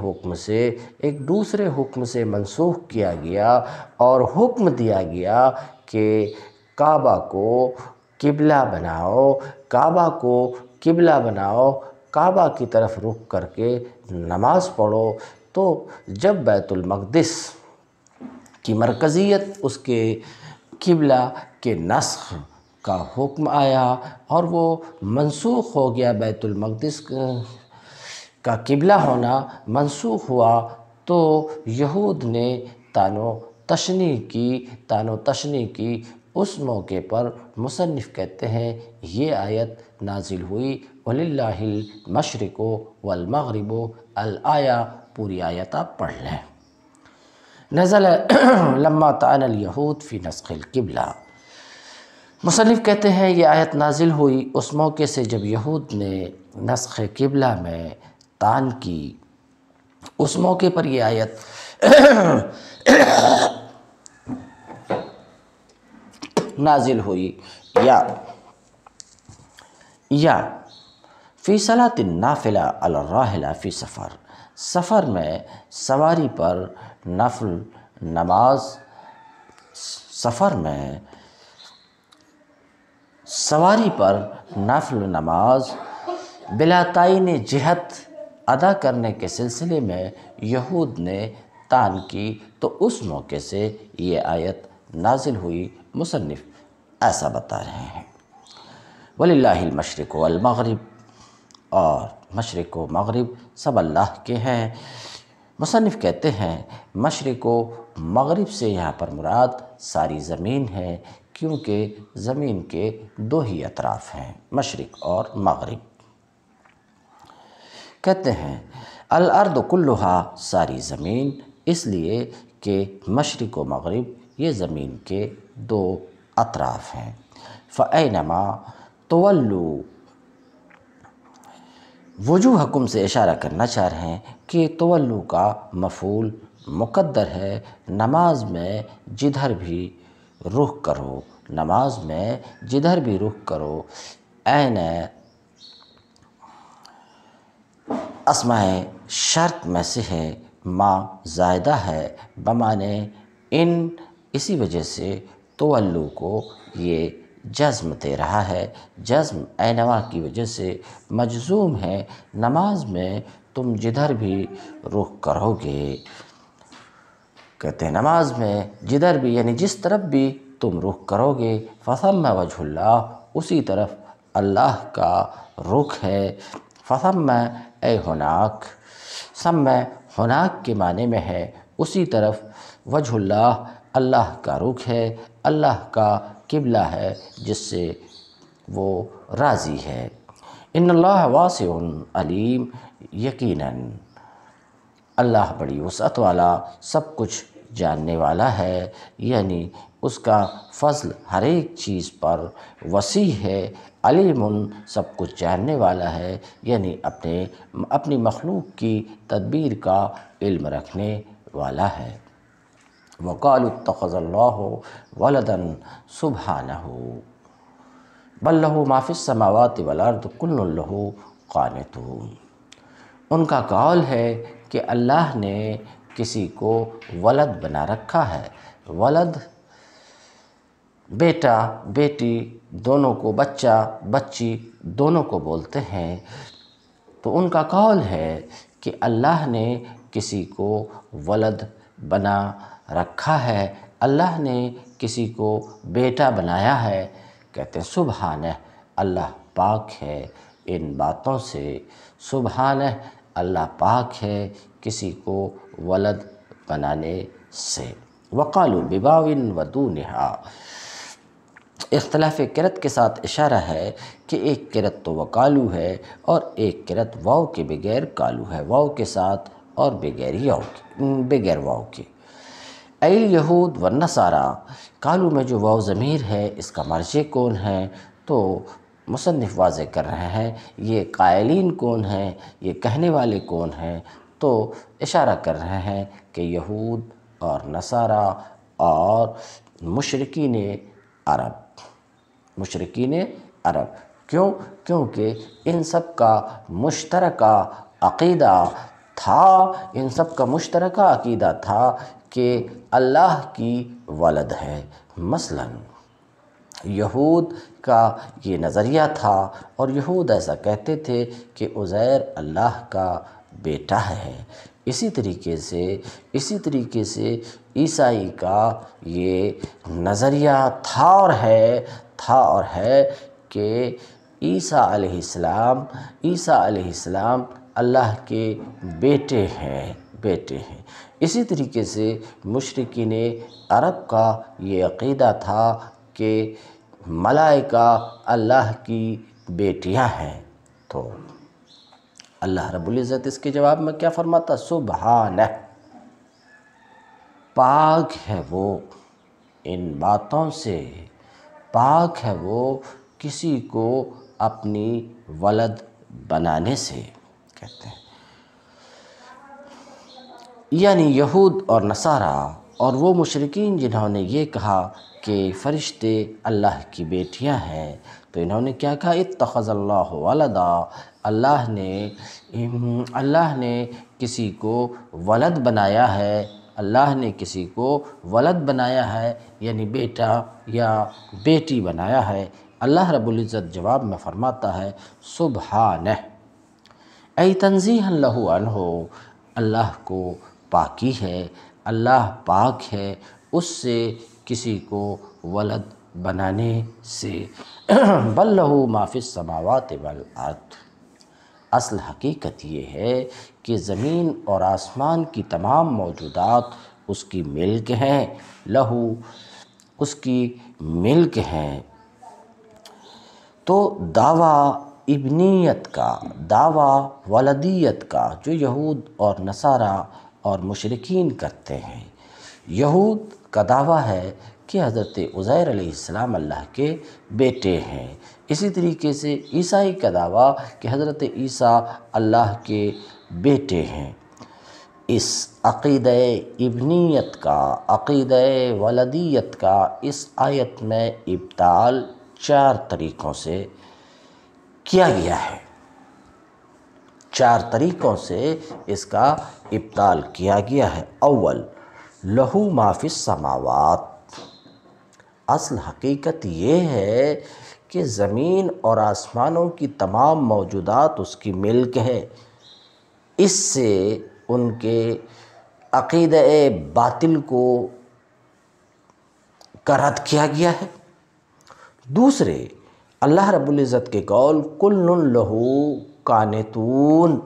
حکم سے منسوخ کیا گیا، اور حکم دیا گیا کہ کعبہ کو قبلہ بناؤ، کعبہ کی طرف رخ کر کے نماز پڑھو۔ تو جب بیت المقدس کی مرکزیت، اس کے قبلہ کے نسخ کا حکم آیا اور وہ منسوخ ہو گیا، بیت المقدس کا قبلہ ہونا منسوخ ہوا، تو یہود نے طعن و تشنیع کی۔ اس موقع پر مصنف کہتے ہیں یہ آیت نازل ہوئی وَلِلَّهِ الْمَشْرِقُ وَالْمَغْرِبُ الآیہ، پوری آیت آپ پڑھ لیں۔ نزل لما طعن الیہود فی نسخ القبلہ، مصنف کہتے ہیں یہ آیت نازل ہوئی اس موقع سے جب یہود نے نسخ قبلہ میں طعن کی، اس موقع پر یہ آیت نازل ہوئی۔ یا فی صلاۃ النافلہ علی الراحلہ فی سفر، سفر میں سواری پر نفل نماز بلا تعین جہت ادا کرنے کے سلسلے میں یہود نے طعن کی، تو اس موقع سے یہ آیت نازل ہوئی۔ مصنف ایسا بتا رہے ہیں وَلِلَّهِ الْمَشْرِقُ وَالْمَغْرِبُ، اور مشرق و مغرب سب اللہ کے ہیں۔ مصنف کہتے ہیں مشرق و مغرب سے یہاں پر مراد ساری زمین ہے، کیونکہ زمین کے دو ہی اطراف ہیں، مشرق اور مغرب۔ کہتے ہیں الارض کلھا، ساری زمین، اس لیے کہ مشرق و مغرب یہ زمین کے دو اطراف ہیں۔ فَأَيْنَمَا تُوَلُّوا، وجوہکم سے اشارہ کرنا چاہ رہے ہیں کہ تولو کا مفعول مقدر ہے، نماز میں جدھر بھی رخ کرو، این اسماء شرط میں سے ہے، ما زائدہ ہے، بمعنی ان، اسی وجہ سے تولو کو یہ جزم دے رہا ہے۔ جزم اینما کی وجہ سے مجزوم ہے، نماز میں تم جدھر بھی رخ کرو گے، کہتے ہیں نماز میں جدھر بھی یعنی جس طرف بھی تم رخ کرو گے، فثم وجہ اللہ، اسی طرف اللہ کا رخ ہے۔ فثم اے ہناک، ثم ہناک کے معنی میں ہے اسی طرف، وجہ اللہ، اللہ کا رخ ہے، اللہ کا قبلہ ہے جس سے وہ راضی ہے۔ ان اللہ واسع علیم، یقیناً اللہ بڑی وسعت والا، سب کچھ جاننے والا ہے، یعنی اس کا فضل ہر ایک چیز پر وسیع ہے۔ علیم، سب کچھ جاننے والا ہے، یعنی اپنی مخلوق کی تدبیر کا علم رکھنے والا ہے۔ وَقَالُوا اتَّخَذَ اللَّهُ وَلَدًا سُبْحَانَهُ بَل لَّهُ مَا فِي السَّمَاوَاتِ وَالْأَرْضِ كُلٌّ لَّهُ قَانِتُونَ، ان کا قول ہے کہ اللہ نے کسی کو ولد بنا رکھا ہے۔ ولد بیٹا بیٹی دونوں کو، بچہ بچی دونوں کو بولتے ہیں، تو ان کا قول ہے کہ اللہ نے کسی کو ولد بنا رکھا ہے، اللہ نے کسی کو بیٹا بنایا ہے۔ کہتے ہیں سبحانہ، اللہ پاک ہے ان باتوں سے، سبحانہ، اللہ پاک ہے کسی کو ولد بنانے سے۔ وقالوا بواو ودونہا، اختلاف قرأت کے ساتھ اشارہ ہے کہ ایک قرأت تو وقالو ہے اور ایک قرأت واو کے بغیر قالو ہے، واو کے ساتھ اور بغیر واو کے۔ الیہود والنصارى، قالو میں جو واو ضمیر ہے اس کا مرجع کون ہے؟ تو مصنف واضح کر رہے ہیں یہ قائلین کون ہیں، یہ کہنے والے کون ہیں، تو اشارہ کر رہے ہیں کہ یہود اور نصارہ اور مشرکین عرب، کیوں؟ کیونکہ ان سب کا مشترکہ عقیدہ تھا، ان سب کا مشترکہ عقیدہ تھا کہ اللہ کی ولد ہے۔ مثلاً یہود کا یہ نظریہ تھا، اور یہود ایسا کہتے تھے کہ عزیر اللہ کا بیٹا ہے۔ اسی طریقے سے عیسائی کا یہ نظریہ تھا اور ہے کہ عیسیٰ علیہ السلام اللہ کے بیٹے ہیں۔ اسی طریقے سے مشرکین عرب کا یہ عقیدہ تھا کہ ملائکہ اللہ کی بیٹیاں ہیں۔ تو اللہ رب العزت اس کے جواب میں کیا فرماتا؟ سبحانہ، پاک ہے وہ ان باتوں سے، پاک ہے وہ کسی کو اپنی ولد بنانے سے، کہتے ہیں۔ یعنی یہود اور نصارہ اور وہ مشرکین جنہوں نے یہ کہا کہ فرشتے اللہ کی بیٹیاں ہیں، تو انہوں نے کیا کہا؟ اتخذ اللہ ولدا، اللہ نے کسی کو ولد بنایا ہے، اللہ نے کسی کو ولد بنایا ہے، یعنی بیٹا یا بیٹی بنایا ہے۔ اللہ رب العزت جواب میں فرماتا ہے سبحانہ، ای تنزیہا لہ عنہ، اللہ کو پاکی ہے، اللہ پاک ہے اس سے کسی کو ولد بنانے سے۔ بل لہ ما فی السماوات والارض، اصل حقیقت یہ ہے کہ زمین اور آسمان کی تمام موجودات اس کی ملک ہیں، لہو، اس کی ملک ہیں۔ تو دعویٰ ابنیت کا، دعویٰ ولدیت کا جو یہود اور نصارہ اور مشرکین کرتے ہیں، یہود کا دعویٰ ہے کہ حضرت عزیر علیہ السلام اللہ کے بیٹے ہیں۔ اسی طریقے سے عیسائی کا دعویٰ کہ حضرت عیسیٰ اللہ کے بیٹے ہیں۔ اس عقیدہ ابنیت کا، عقیدہ ولدیت کا اس آیت میں ابطال 4 طریقوں سے کیا گیا ہے، 4 طریقوں سے اس کا ابطال کیا گیا ہے۔ اول، لہو ما فی السماوات، اصل حقیقت یہ ہے کہ زمین اور آسمانوں کی تمام موجودات اس کی ملک ہے۔ اس سے ان کے عقیدہ باطل کو رد کیا گیا ہے۔ دوسرے، اللہ رب العزت کے قول کل لہو قانتون،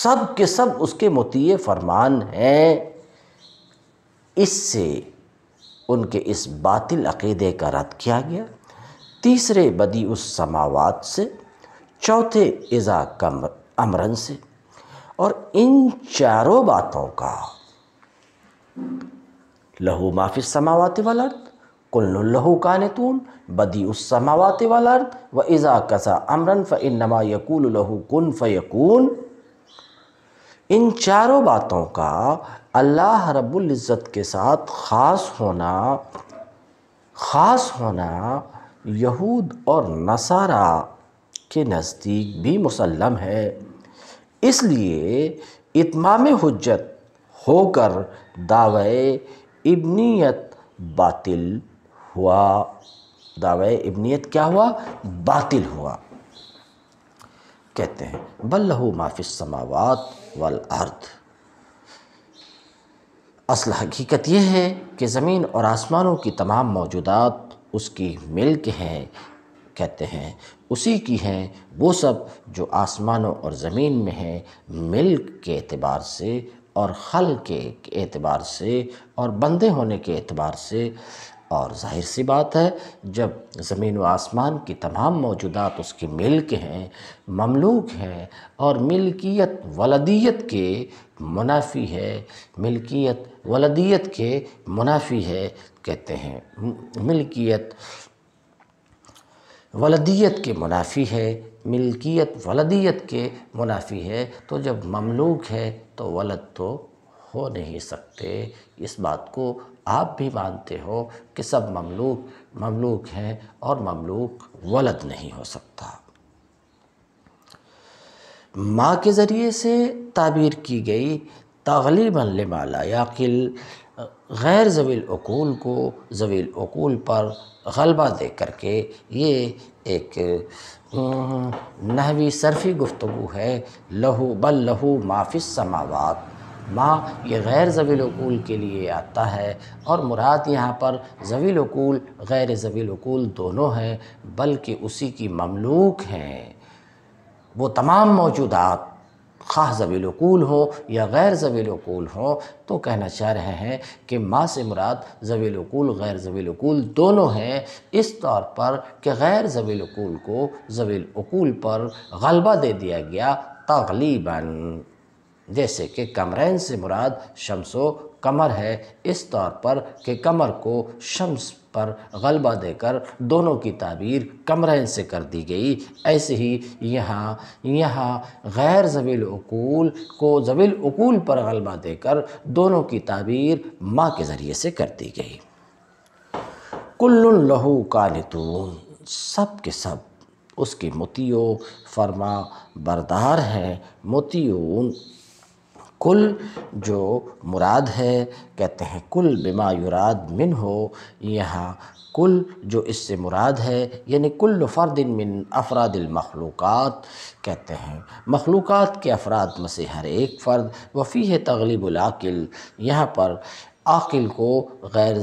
سب کے سب اس کے مطیع فرمان ہیں۔ اس سے ان کے اس باطل عقیدے کا رد کیا گیا۔ تیسرے، بدیع السماوات سے، چوتھے اذا امرن سے، اور ان چاروں باتوں کا لہو ما فی السماوات والارض، کل لہو قانتون، بدیع السماوات والارض، و اذا قضی امرا فانما یقول لہ کن فیکون، ان چاروں باتوں کا اللہ رب العزت کے ساتھ خاص ہونا یہود اور نصارہ کے نزدیک بھی مسلم ہے۔ اس لیے اتمام حجت ہو کر دعوی ابنیت باطل ہوا۔ دعوی ابنیت کیا ہوا؟ باطل ہوا۔ کہتے ہیں بل لہ ما فی السماوات والارض، اصل حقیقت یہ ہے کہ زمین اور آسمانوں کی تمام موجودات اس کی ملک ہیں۔ کہتے ہیں اسی کی ہیں وہ سب جو آسمانوں اور زمین میں ہیں، ملک کے اعتبار سے اور خلق کے اعتبار سے اور بندے ہونے کے اعتبار سے۔ اور ظاہر سی بات ہے جب زمین و آسمان کی تمام موجودات اس کی ملک ہیں، مملوک ہیں، اور ملکیت ولدیت کے منافی ہے، ملکیت ولدیت کے منافی ہے، کہتے ہیں ملکیت ولدیت کے منافی ہے، ملکیت ولدیت کے منافی ہے، تو جب مملوک ہے تو ولد تو ہو نہیں سکتے۔ اس بات کو آپ بھی مانتے ہو کہ سب مملوک مملوک ہیں اور مملوک ولد نہیں ہو سکتا۔ ماں کے ذریعے سے تعبیر کی گئی تغلیباً لما لا یعقل، غیر ذوی العقول کو ذوی العقول پر غلبہ دے کر کے یہ ایک نحوی صرفی گفتگو ہے۔ لہو بل لہو ما فی السماوات، ماں یہ غیر ذوی العقول کے لیے آتا ہے، اور مراد یہاں پر ذوی العقول غیر ذوی العقول دونوں ہیں، بلکہ اسی کی مملوک ہیں۔ وہ تمام موجودات خواہ ذوی العقول ہوں یا غیر ذوی العقول ہوں، تو کہنا چاہ رہے ہیں کہ ماں سے مراد ذوی العقول غیر ذوی العقول دونوں ہیں، اس طور پر کہ غیر ذوی العقول کو ذوی العقول پر غلبہ دے دیا گیا تغلیباً، جیسے کہ قمرین سے مراد شمس و قمر ہے، اس طور پر کہ قمر کو شمس پر غلبہ دے کر دونوں کی تعبیر قمرین سے کر دی گئی، ایسے ہی یہاں غیر ذوی العقول کو ذوی العقول پر غلبہ دے کر دونوں کی تعبیر ماں کے ذریعے سے کر دی گئی۔ کل لہو قانتون، سب کے سب اس کی مطیع و فرما بردار ہیں۔ مطیعون، کل جو مراد ہے، کہتے ہیں کل بما یراد منہ، یہاں کل جو اس سے مراد ہے یعنی کل فرد من افراد المخلوقات، کہتے ہیں مخلوقات کے افراد میں سے ہر ایک فرد، وفیہ تغلیب العاقل، یہاں پر عاقل کو غیر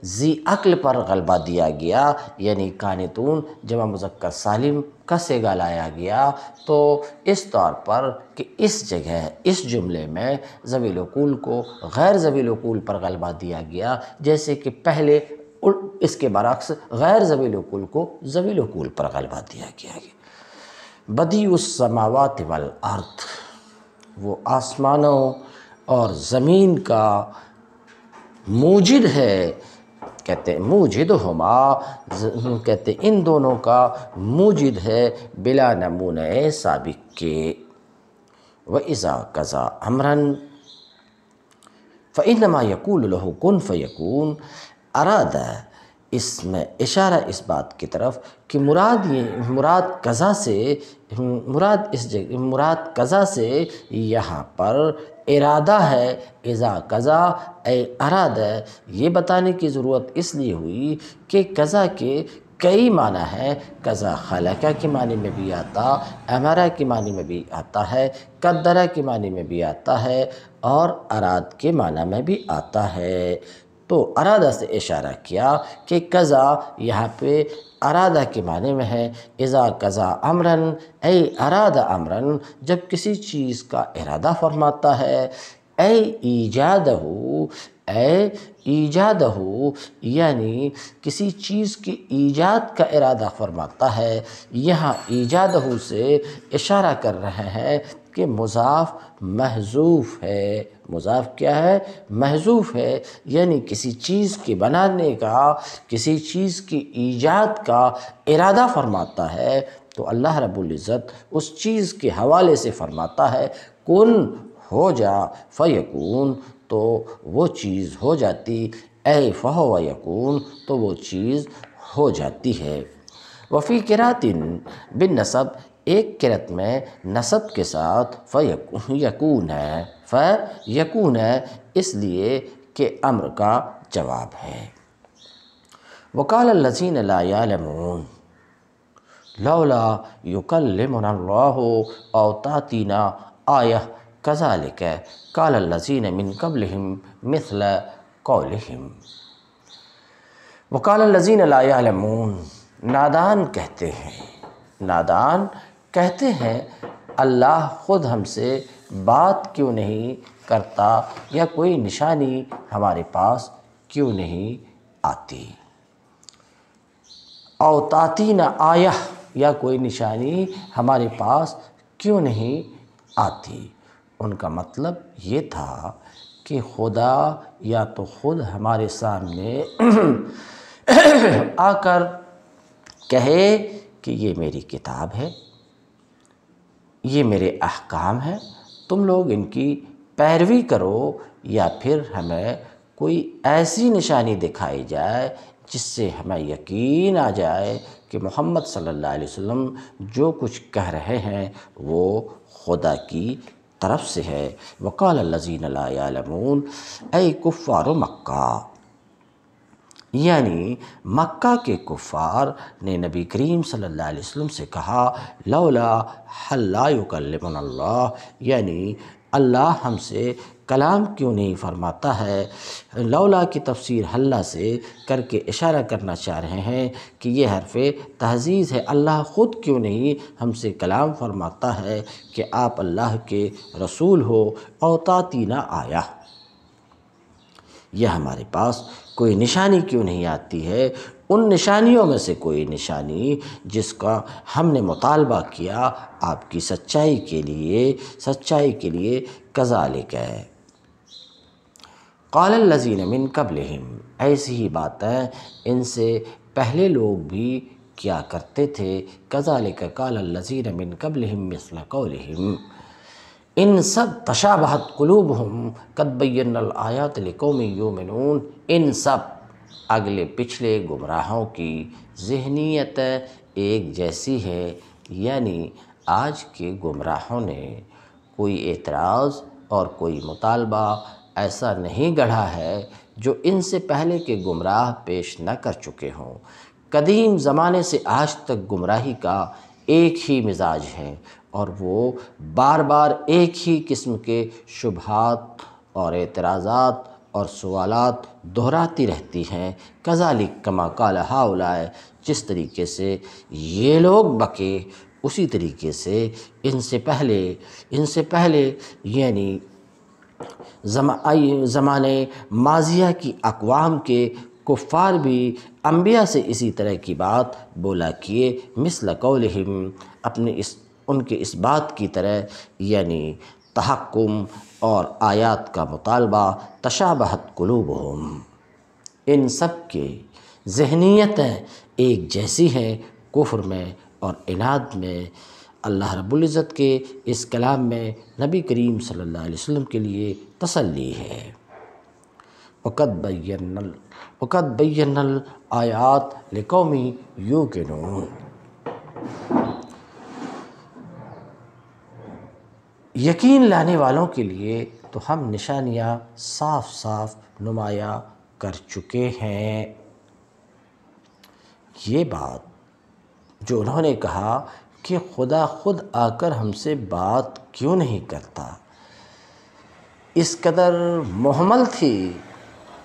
ذی عقل پر غلبہ دیا گیا، یعنی قانتون جمع مذکر سالم کا صیغہ لایا گیا، تو اس طور پر کہ اس جگہ اس جملے میں ذوی العقول کو غیر ذوی العقول پر غلبہ دیا گیا، جیسے کہ پہلے اس کے برعکس غیر ذوی العقول کو ذوی العقول پر غلبہ دیا گیا۔ بدیع السماوات والارض، وہ آسمانوں اور زمین کا موجد ہے، کہتے ہیں موجدہما، کہتے ہیں ان دونوں کا موجد ہے بلا نمونہ سابق کے۔ وَإِذَا قَضَىٰ أَمْرًا فَإِنَّمَا يَقُولُ لَهُ كُن فَيَكُونُ، اراد اس میں اشارہ اس بات کی طرف کہ مراد قضا سے یہاں پر ارادہ ہے۔ اذا قضا اے ارادہ، یہ بتانے کی ضرورت اس لیے ہوئی کہ قضا کے کئی معنی ہیں۔ قضا خلقہ کے معنی میں بھی آتا، امرہ کے معنی میں بھی آتا ہے، قدرہ کے معنی میں بھی آتا ہے، اور اراد کے معنی میں بھی آتا ہے۔ تو ارادہ سے اشارہ کیا کہ قضا یہاں پہ ارادہ کے معنی میں ہے۔ اذا قضا امرن، اے ارادہ امرن، جب کسی چیز کا ارادہ فرماتا ہے، اے ایجادہ، یعنی کسی چیز کی ایجاد کا ارادہ فرماتا ہے۔ یہاں ایجادہ سے اشارہ کر رہے ہیں کہ مضاف محذوف ہے۔ مضاف کیا ہے؟ محذوف ہے، یعنی کسی چیز کے بنانے کا، کسی چیز کی ایجاد کا ارادہ فرماتا ہے تو اللہ رب العزت اس چیز کے حوالے سے فرماتا ہے کن ہو جا، فیکون، تو وہ چیز ہو جاتی، اے فہو یکون، تو وہ چیز ہو جاتی ہے۔ وفی قرأۃ بالنصب، ایک قرأت میں نصب کے ساتھ فیکون ہے، فیکون ہے اس لیے کہ امر کا جواب ہے۔ وقال الذین لا یعلمون لولا یکلمنا اللہ او تأتینا آیہ کذالک قال الذین من قبلہم مثل قولہم۔ وقال الذین لا یعلمون، نادان کہتے ہیں اللہ خود ہم سے بات کیوں نہیں کرتا، یا کوئی نشانی ہمارے پاس کیوں نہیں آتی۔ او تاتینا آیہ، یا کوئی نشانی ہمارے پاس کیوں نہیں آتی۔ ان کا مطلب یہ تھا کہ خدا یا تو خود ہمارے سامنے آ کر کہے کہ یہ میری کتاب ہے، یہ میرے احکام ہیں، تم لوگ ان کی پیروی کرو یا پھر ہمیں کوئی ایسی نشانی دکھائی جائے جس سے ہمیں یقین آ جائے کہ محمد صلی اللہ علیہ وسلم جو کچھ کہہ رہے ہیں وہ خدا کی طرف سے ہے۔ وقال الذین لا یعلمون، اے کفار مکہ، یعنی مکہ کے کفار نے نبی کریم صلی اللہ علیہ وسلم سے کہا لولا حل لا یکلمنا اللہ، یعنی اللہ ہم سے کلام کیوں نہیں فرماتا ہے۔ لولا کی تفسیر حلہ سے کر کے اشارہ کرنا چاہ رہے ہیں کہ یہ حرف تہذیز ہے، اللہ خود کیوں نہیں ہم سے کلام فرماتا ہے کہ آپ اللہ کے رسول ہو، او تاتینا آیا، یہ ہمارے پاس کوئی نشانی کیوں نہیں آتی ہے، ان نشانیوں میں سے کوئی نشانی جس کا ہم نے مطالبہ کیا آپ کی سچائی کے لیے کذالک ہے۔ قال الذین من قبلہم، ایسی ہی باتیں ان سے پہلے لوگ بھی کیا کرتے تھے۔ کذالک قال الذین من قبلہم مثل قولہم، ان سب تشابہت قلوبہم قد بینا الآیات لقوم یؤمنون، ان سب اگلے پچھلے گمراہوں کی ذہنیت ایک جیسی ہے، یعنی آج کے گمراہوں نے کوئی اعتراض اور کوئی مطالبہ ایسا نہیں گڑھا ہے جو ان سے پہلے کے گمراہ پیش نہ کر چکے ہوں۔ قدیم زمانے سے آج تک گمراہی کا ایک ہی مزاج ہے اور وہ بار بار ایک ہی قسم کے شبہات اور اعتراضات اور سوالات دہراتی رہتی ہیں۔ کذالک کما قال ہؤلاء، جس طریقے سے یہ لوگ بکے اسی طریقے سے ان سے پہلے یعنی زمانے ماضیہ کی اقوام کے کفار بھی انبیاء سے اسی طرح کی بات بولا کیے، مثل قولہم، ان کے اس بات کی طرح، یعنی تحکم اور آیات کا مطالبہ، تشابہت قلوبہم، ان سب کے ذہنیتیں ایک جیسی ہیں کفر میں اور عناد میں۔ اللہ رب العزت کے اس کلام میں نبی کریم صلی اللہ علیہ وسلم کے لیے تسلی ہے۔ وَقَدْ بَيَّنَّا الْآيَاتِ لِقَوْمٍ یُوقِنُونَ، یقین لانے والوں کے لیے تو ہم نشانیاں صاف صاف نمایاں کر چکے ہیں۔ یہ بات جو انہوں نے کہا کہ خدا خود آ کر ہم سے بات کیوں نہیں کرتا، اس قدر محمل تھی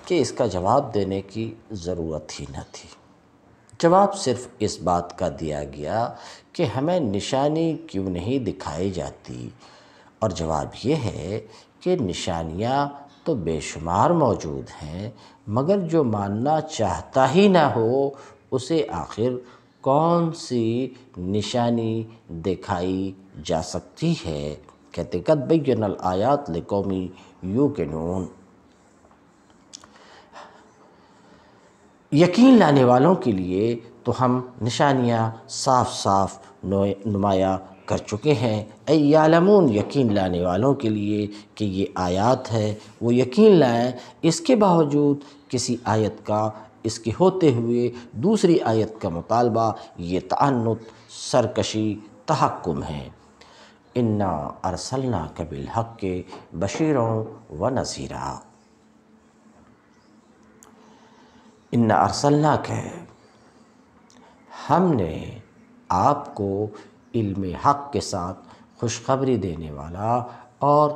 کہ اس کا جواب دینے کی ضرورت ہی نہ تھی۔ جواب صرف اس بات کا دیا گیا کہ ہمیں نشانی کیوں نہیں دکھائی جاتی، اور جواب یہ ہے کہ نشانیاں تو بے شمار موجود ہیں، مگر جو ماننا چاہتا ہی نہ ہو اسے آخر کون سی نشانی دکھائی جا سکتی ہے۔ کہتے قد بینا الآیات لقوم یوقنون، یقین لانے والوں کے لیے تو ہم نشانیاں صاف صاف نمایاں کر چکے ہیں۔ اے یعلمون، یقین لانے والوں کے لیے کہ یہ آیات ہے وہ یقین لائیں، اس کے باوجود کسی آیت کا اس کے ہوتے ہوئے دوسری آیت کا مطالبہ، یہ تعنت، سرکشی، تحکم ہے۔ انا ارسلناک بالحق بشیرا ونذیرا، انا ارسلناک، ہم نے آپ کو علم حق کے ساتھ خوشخبری دینے والا اور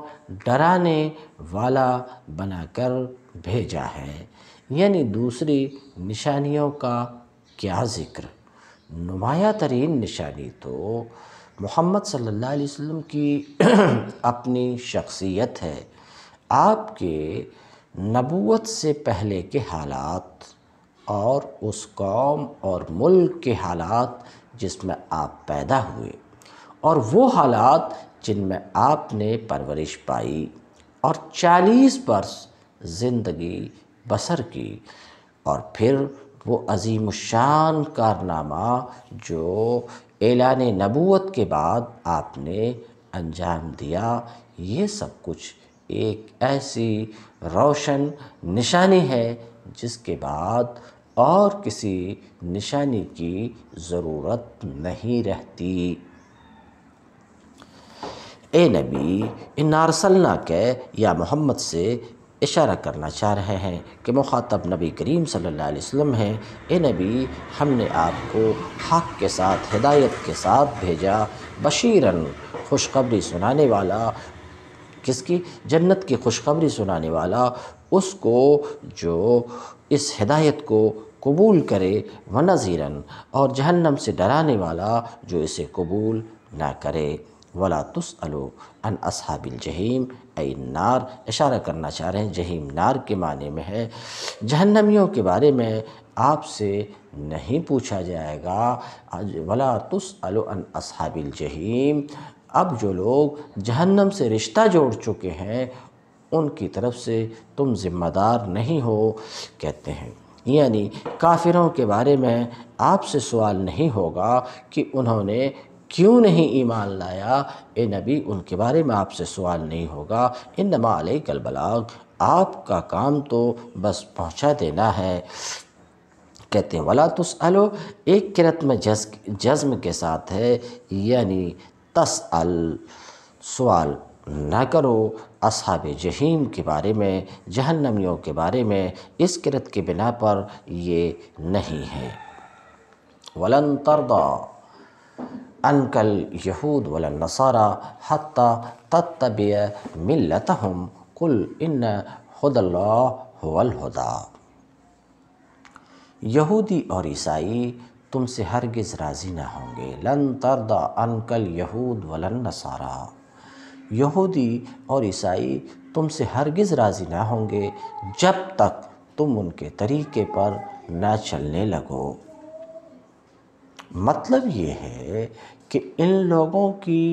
ڈرانے والا بنا کر بھیجا ہے۔ یعنی دوسری نشانیوں کا کیا ذکر، نمایاں ترین نشانی تو محمد صلی اللہ علیہ وسلم کی اپنی شخصیت ہے، آپ کے نبوت سے پہلے کے حالات اور اس قوم اور ملک کے حالات جس میں آپ پیدا ہوئے، اور وہ حالات جن میں آپ نے پرورش پائی اور 40 برس زندگی بسر کی، اور پھر وہ عظیم الشان کارنامہ جو اعلان نبوت کے بعد آپ نے انجام دیا، یہ سب کچھ ایک ایسی روشن نشانی ہے جس کے بعد اور کسی نشانی کی ضرورت نہیں رہتی۔ اے نبی انا ارسلناک یا محمد سے اشارہ کرنا چاہ رہے ہیں کہ مخاطب نبی کریم صلی اللہ علیہ وسلم ہیں۔ اے نبی ہم نے آپ کو حق کے ساتھ ہدایت کے ساتھ بھیجا، بشیراً خوشخبری سنانے والا، کس کی؟ جنت کی خوشخبری سنانے والا، اس کو جو اس ہدایت کو قبول کرے، ونذیراً اور جہنم سے ڈرانے والا جو اسے قبول نہ کرے۔ وَلَا تُسْأَلُ عَنْ أَصْحَابِ الْجَحِيمِ أي النار، اشارہ کرنا چاہ رہے ہیں جہیم نار کے معنی میں ہے، جہنمیوں کے بارے میں آپ سے نہیں پوچھا جائے گا۔ وَلَا تُسْأَلُ عَنْ أَصْحَابِ الْجَحِيمِ، اب جو لوگ جہنم سے رشتہ جوڑ چکے ہیں ان کی طرف سے تم ذمہ دار نہیں ہو، کہتے ہیں یعنی کافروں کے بارے میں آپ سے سوال نہیں ہوگا کہ انہوں نے کیوں نہیں ایمان لایا۔ اے نبی ان کے بارے میں آپ سے سوال نہیں ہوگا۔ انما علیک البلاغ، آپ کا کام تو بس پہنچا دینا ہے۔ کہتے ہیں ولا تسألو ایک قرأت میں جزم کے ساتھ ہے، یعنی تسأل، سوال نہ کرو، اصحاب جحیم کے بارے میں، جہنمیوں کے بارے میں، اس قرأت کی بنا پر یہ نہیں ہے۔ وَلَن تَرْضَىٰ عَنْكَ الْيَهُودُ وَلَا النَّصَارَىٰ حَتَّىٰ تَتَّبِعَ مِلَّتَهُمْ قُلْ إِنَّ هُدَى اللَّهِ هُوَ الْهُدَىٰ۔ یہودی اور عیسائی تم سے ہرگز راضی نہ ہوں گے۔ لن ترضى عنك اليهود ولا النصارى، یہودی اور عیسائی تم سے ہرگز راضی نہ ہوں گے جب تک تم ان کے طریقے پر نہ چلنے لگو۔ مطلب یہ ہے کہ ان لوگوں کی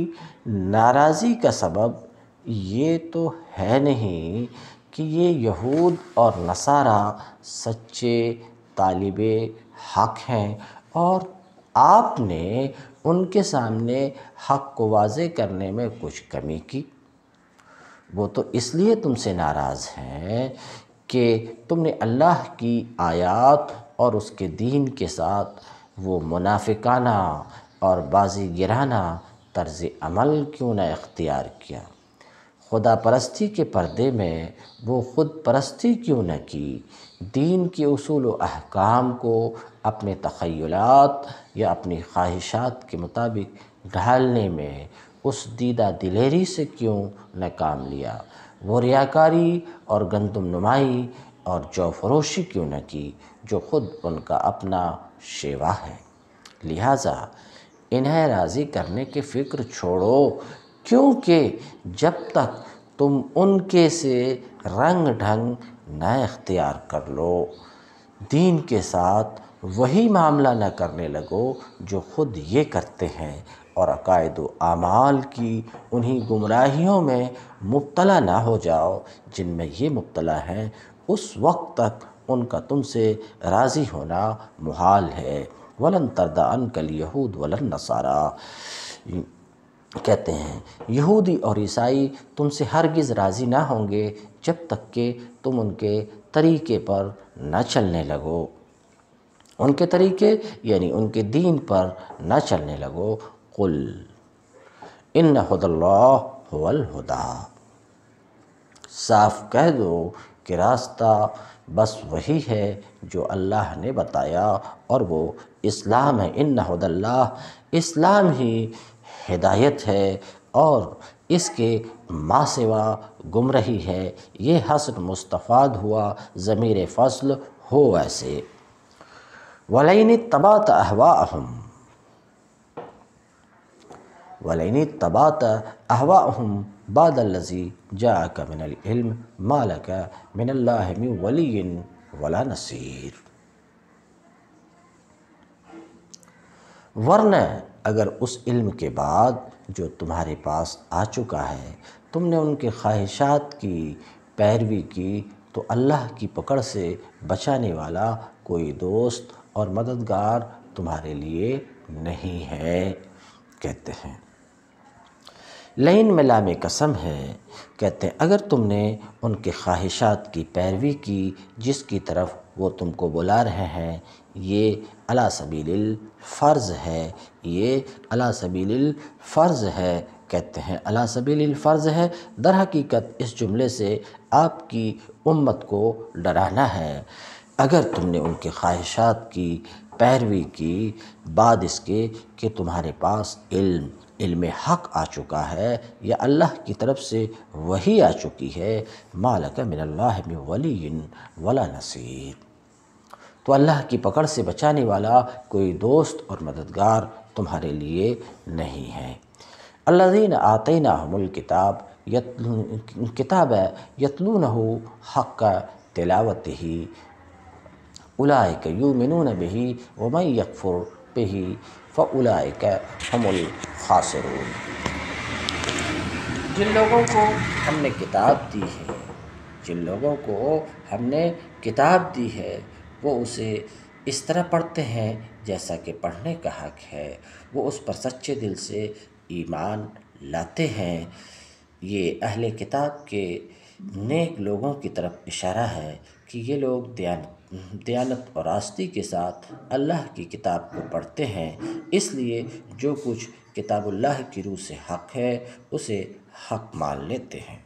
ناراضی کا سبب یہ تو ہے نہیں کہ یہ یہود اور نصارہ سچے طالب حق ہیں اور آپ نے ان کے سامنے حق کو واضح کرنے میں کچھ کمی کی۔ وہ تو اس لیے تم سے ناراض ہیں کہ تم نے اللہ کی آیات اور اس کے دین کے ساتھ وہ منافقانہ اور بازی گرانہ طرز عمل کیوں نہ اختیار کیا، خدا پرستی کے پردے میں وہ خود پرستی کیوں نہ کی، دین کے اصول و احکام کو اپنے تخیلات یا اپنی خواہشات کے مطابق ڈھالنے میں اس دیدہ دلیری سے کیوں نہ کام لیا، وہ ریاکاری اور گندم نمائی اور جو فروشی کیوں نہ کی جو خود ان کا اپنا شیوا ہے۔ لہٰذا انہیں راضی کرنے کی فکر چھوڑو، کیونکہ جب تک تم ان کے سے رنگ ڈھنگ نہ اختیار کر لو، دین کے ساتھ وہی معاملہ نہ کرنے لگو جو خود یہ کرتے ہیں اور عقائد و اعمال کی انہی گمراہیوں میں مبتلا نہ ہو جاؤ جن میں یہ مبتلا ہیں، اس وقت تک ان کا تم سے راضی ہونا محال ہے۔ وَلَن تَرْضَىٰ عَنْكَ الْيَهُودُ وَلَا النَّصَارَىٰ، کہتے ہیں یہودی اور عیسائی تم سے ہرگز راضی نہ ہوں گے جب تک کہ تم ان کے طریقے پر نہ چلنے لگو، ان کے طریقے یعنی ان کے دین پر نہ چلنے لگو۔ قُلْ إِنَّ هُدَى اللَّهِ هُوَ الْهُدَىٰ، صاف کہہ دو کہ راستہ بس وہی ہے جو اللہ نے بتایا اور وہ اسلام ہے۔ إِنَّ هُدَى اللَّهِ، اسلام ہی ہدایت ہے اور اس کے ما سوا گمراہی ہے۔ یہ حسن مستفاد ہوا، ضمیر فصل ہو ویسے۔ وَلَئِنِ اتَّبَعْتَ أَهْوَاءَهُمْ بَعْدَ الَّذِي جَاءَكَ مِنَ الْعِلْمِ مَا لَكَ مِنَ اللَّهِ مِنْ وَلِيٍّ وَلَا نَصِيرٍ، ورنہ اگر اس علم کے بعد جو تمہارے پاس آ چکا ہے تم نے ان کے خواہشات کی پیروی کی تو اللہ کی پکڑ سے بچانے والا کوئی دوست اور مددگار تمہارے لیے نہیں ہے، کہتے ہیں لئن میں لام قسم ہے، کہتے ہیں اگر تم نے ان کے خواہشات کی پیروی کی جس کی طرف وہ تم کو بلا رہے ہیں، یہ علی سبیل الفرض ہے، یہ علی سبیل الفرض ہے، کہتے ہیں علی سبیل الفرض ہے، در حقیقت اس جملے سے آپ کی امت کو ڈرانا ہے۔ اگر تم نے ان کے خواہشات کی پیروی کی بعد اس کے کہ تمہارے پاس علم حق آ چکا ہے یا اللہ کی طرف سے وحی آ چکی ہے، ما لک من اللہ من ولی ولا نصیر، تو اللہ کی پکڑ سے بچانے والا کوئی دوست اور مددگار تمہارے لیے نہیں ہے۔ الذین آتیناہم الکتاب کتاب یتلونہ حق تلاوتہ اولئک یؤمنون بہ ومن یکفر بہ فاولئک ھم الخاسرون۔ جن لوگوں کو ہم نے کتاب دی ہے، جن لوگوں کو ہم نے کتاب دی ہے، وہ اسے اس طرح پڑھتے ہیں جیسا کہ پڑھنے کا حق ہے، وہ اس پر سچے دل سے ایمان لاتے ہیں۔ یہ اہل کتاب کے نیک لوگوں کی طرف اشارہ ہے کہ یہ لوگ دیانت اور راستی کے ساتھ اللہ کی کتاب کو پڑھتے ہیں، اس لیے جو کچھ کتاب اللہ کی روح سے حق ہے اسے حق مان لیتے ہیں۔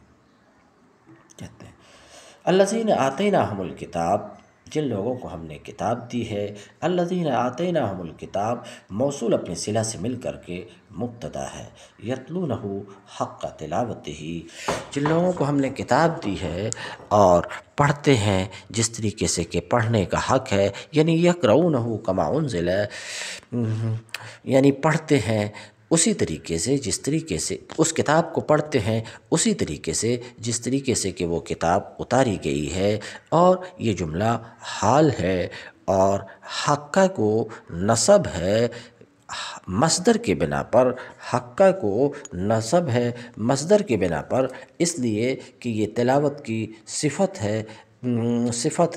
کہتے ہیں الذین آتیناہم الکتاب، جن لوگوں کو ہم نے کتاب دی ہے، الذین آتیناہم الکتاب موصول اپنی صلہ سے مل کر کے مبتدا ہے، یتلونہ حق تلاوتہ، جن لوگوں کو ہم نے کتاب دی ہے اور پڑھتے ہیں جس طریقے سے کہ پڑھنے کا حق ہے، یعنی یقرؤونہ کما انزل، یعنی پڑھتے ہیں اسی طریقے سے جس طریقے سے اس کتاب کو پڑھتے ہیں، اسی طریقے سے جس طریقے سے کہ وہ کتاب اتاری گئی ہے، اور یہ جملہ حال ہے اور حقہ کو نصب ہے مصدر کے بنا پر، حقہ کو نصب ہے مصدر کے بنا پر، اس لیے کہ یہ تلاوت کی صفت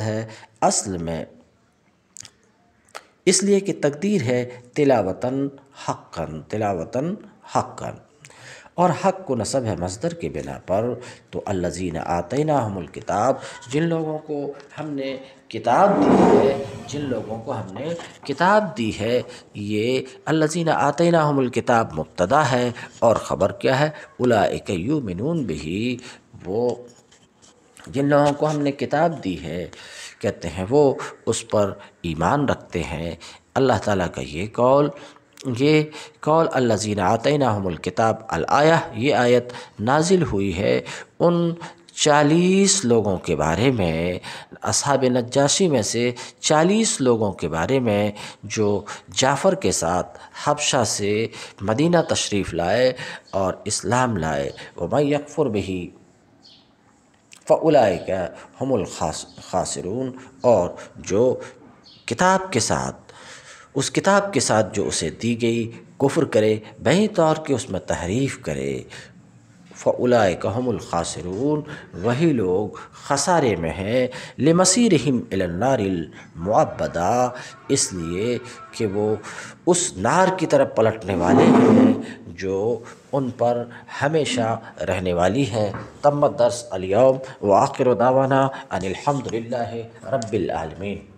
ہے اصل میں، اس لیے کہ تقدیر ہے تلاوتاً حقاً، اور حق کو نصب ہے مصدر کے بنا پر، تو الذین آتیناہم الکتاب، جن لوگوں کو ہم نے کتاب دی ہے، جن لوگوں کو ہم نے کتاب دی ہے، یہ الذین آتیناہم الکتاب مبتدا ہے اور خبر کیا ہے، اولئک یؤمنون بہ، وہ جن لوگوں کو ہم نے کتاب دی ہے، کہتے ہیں وہ اس پر ایمان رکھتے ہیں۔ اللہ تعالیٰ کا یہ قول الذین آتیناہم الکتاب الآیہ، یہ آیت نازل ہوئی ہے ان 40 لوگوں کے بارے میں، اصحاب نجاشی میں سے 40 لوگوں کے بارے میں جو جعفر کے ساتھ حبشہ سے مدینہ تشریف لائے اور اسلام لائے، ومن یکفر بہ فاولئک ھم الخاسرون، اور جو کتاب کے ساتھ اس کتاب کے ساتھ جو اسے دی گئی کفر کرے، بہی طور کہ اس میں تحریف کرے، فاولئک ھم الخاسرون، وہی لوگ خسارے میں ہیں، لمصیرہم الی النار المؤبدہ، اس لیے کہ وہ اس نار کی طرف پلٹنے والے ہیں جو ان پر ہمیشہ رہنے والی ہے۔ تم الدرس اليوم وآخر دعوانا ان الحمد للہ رب العالمین۔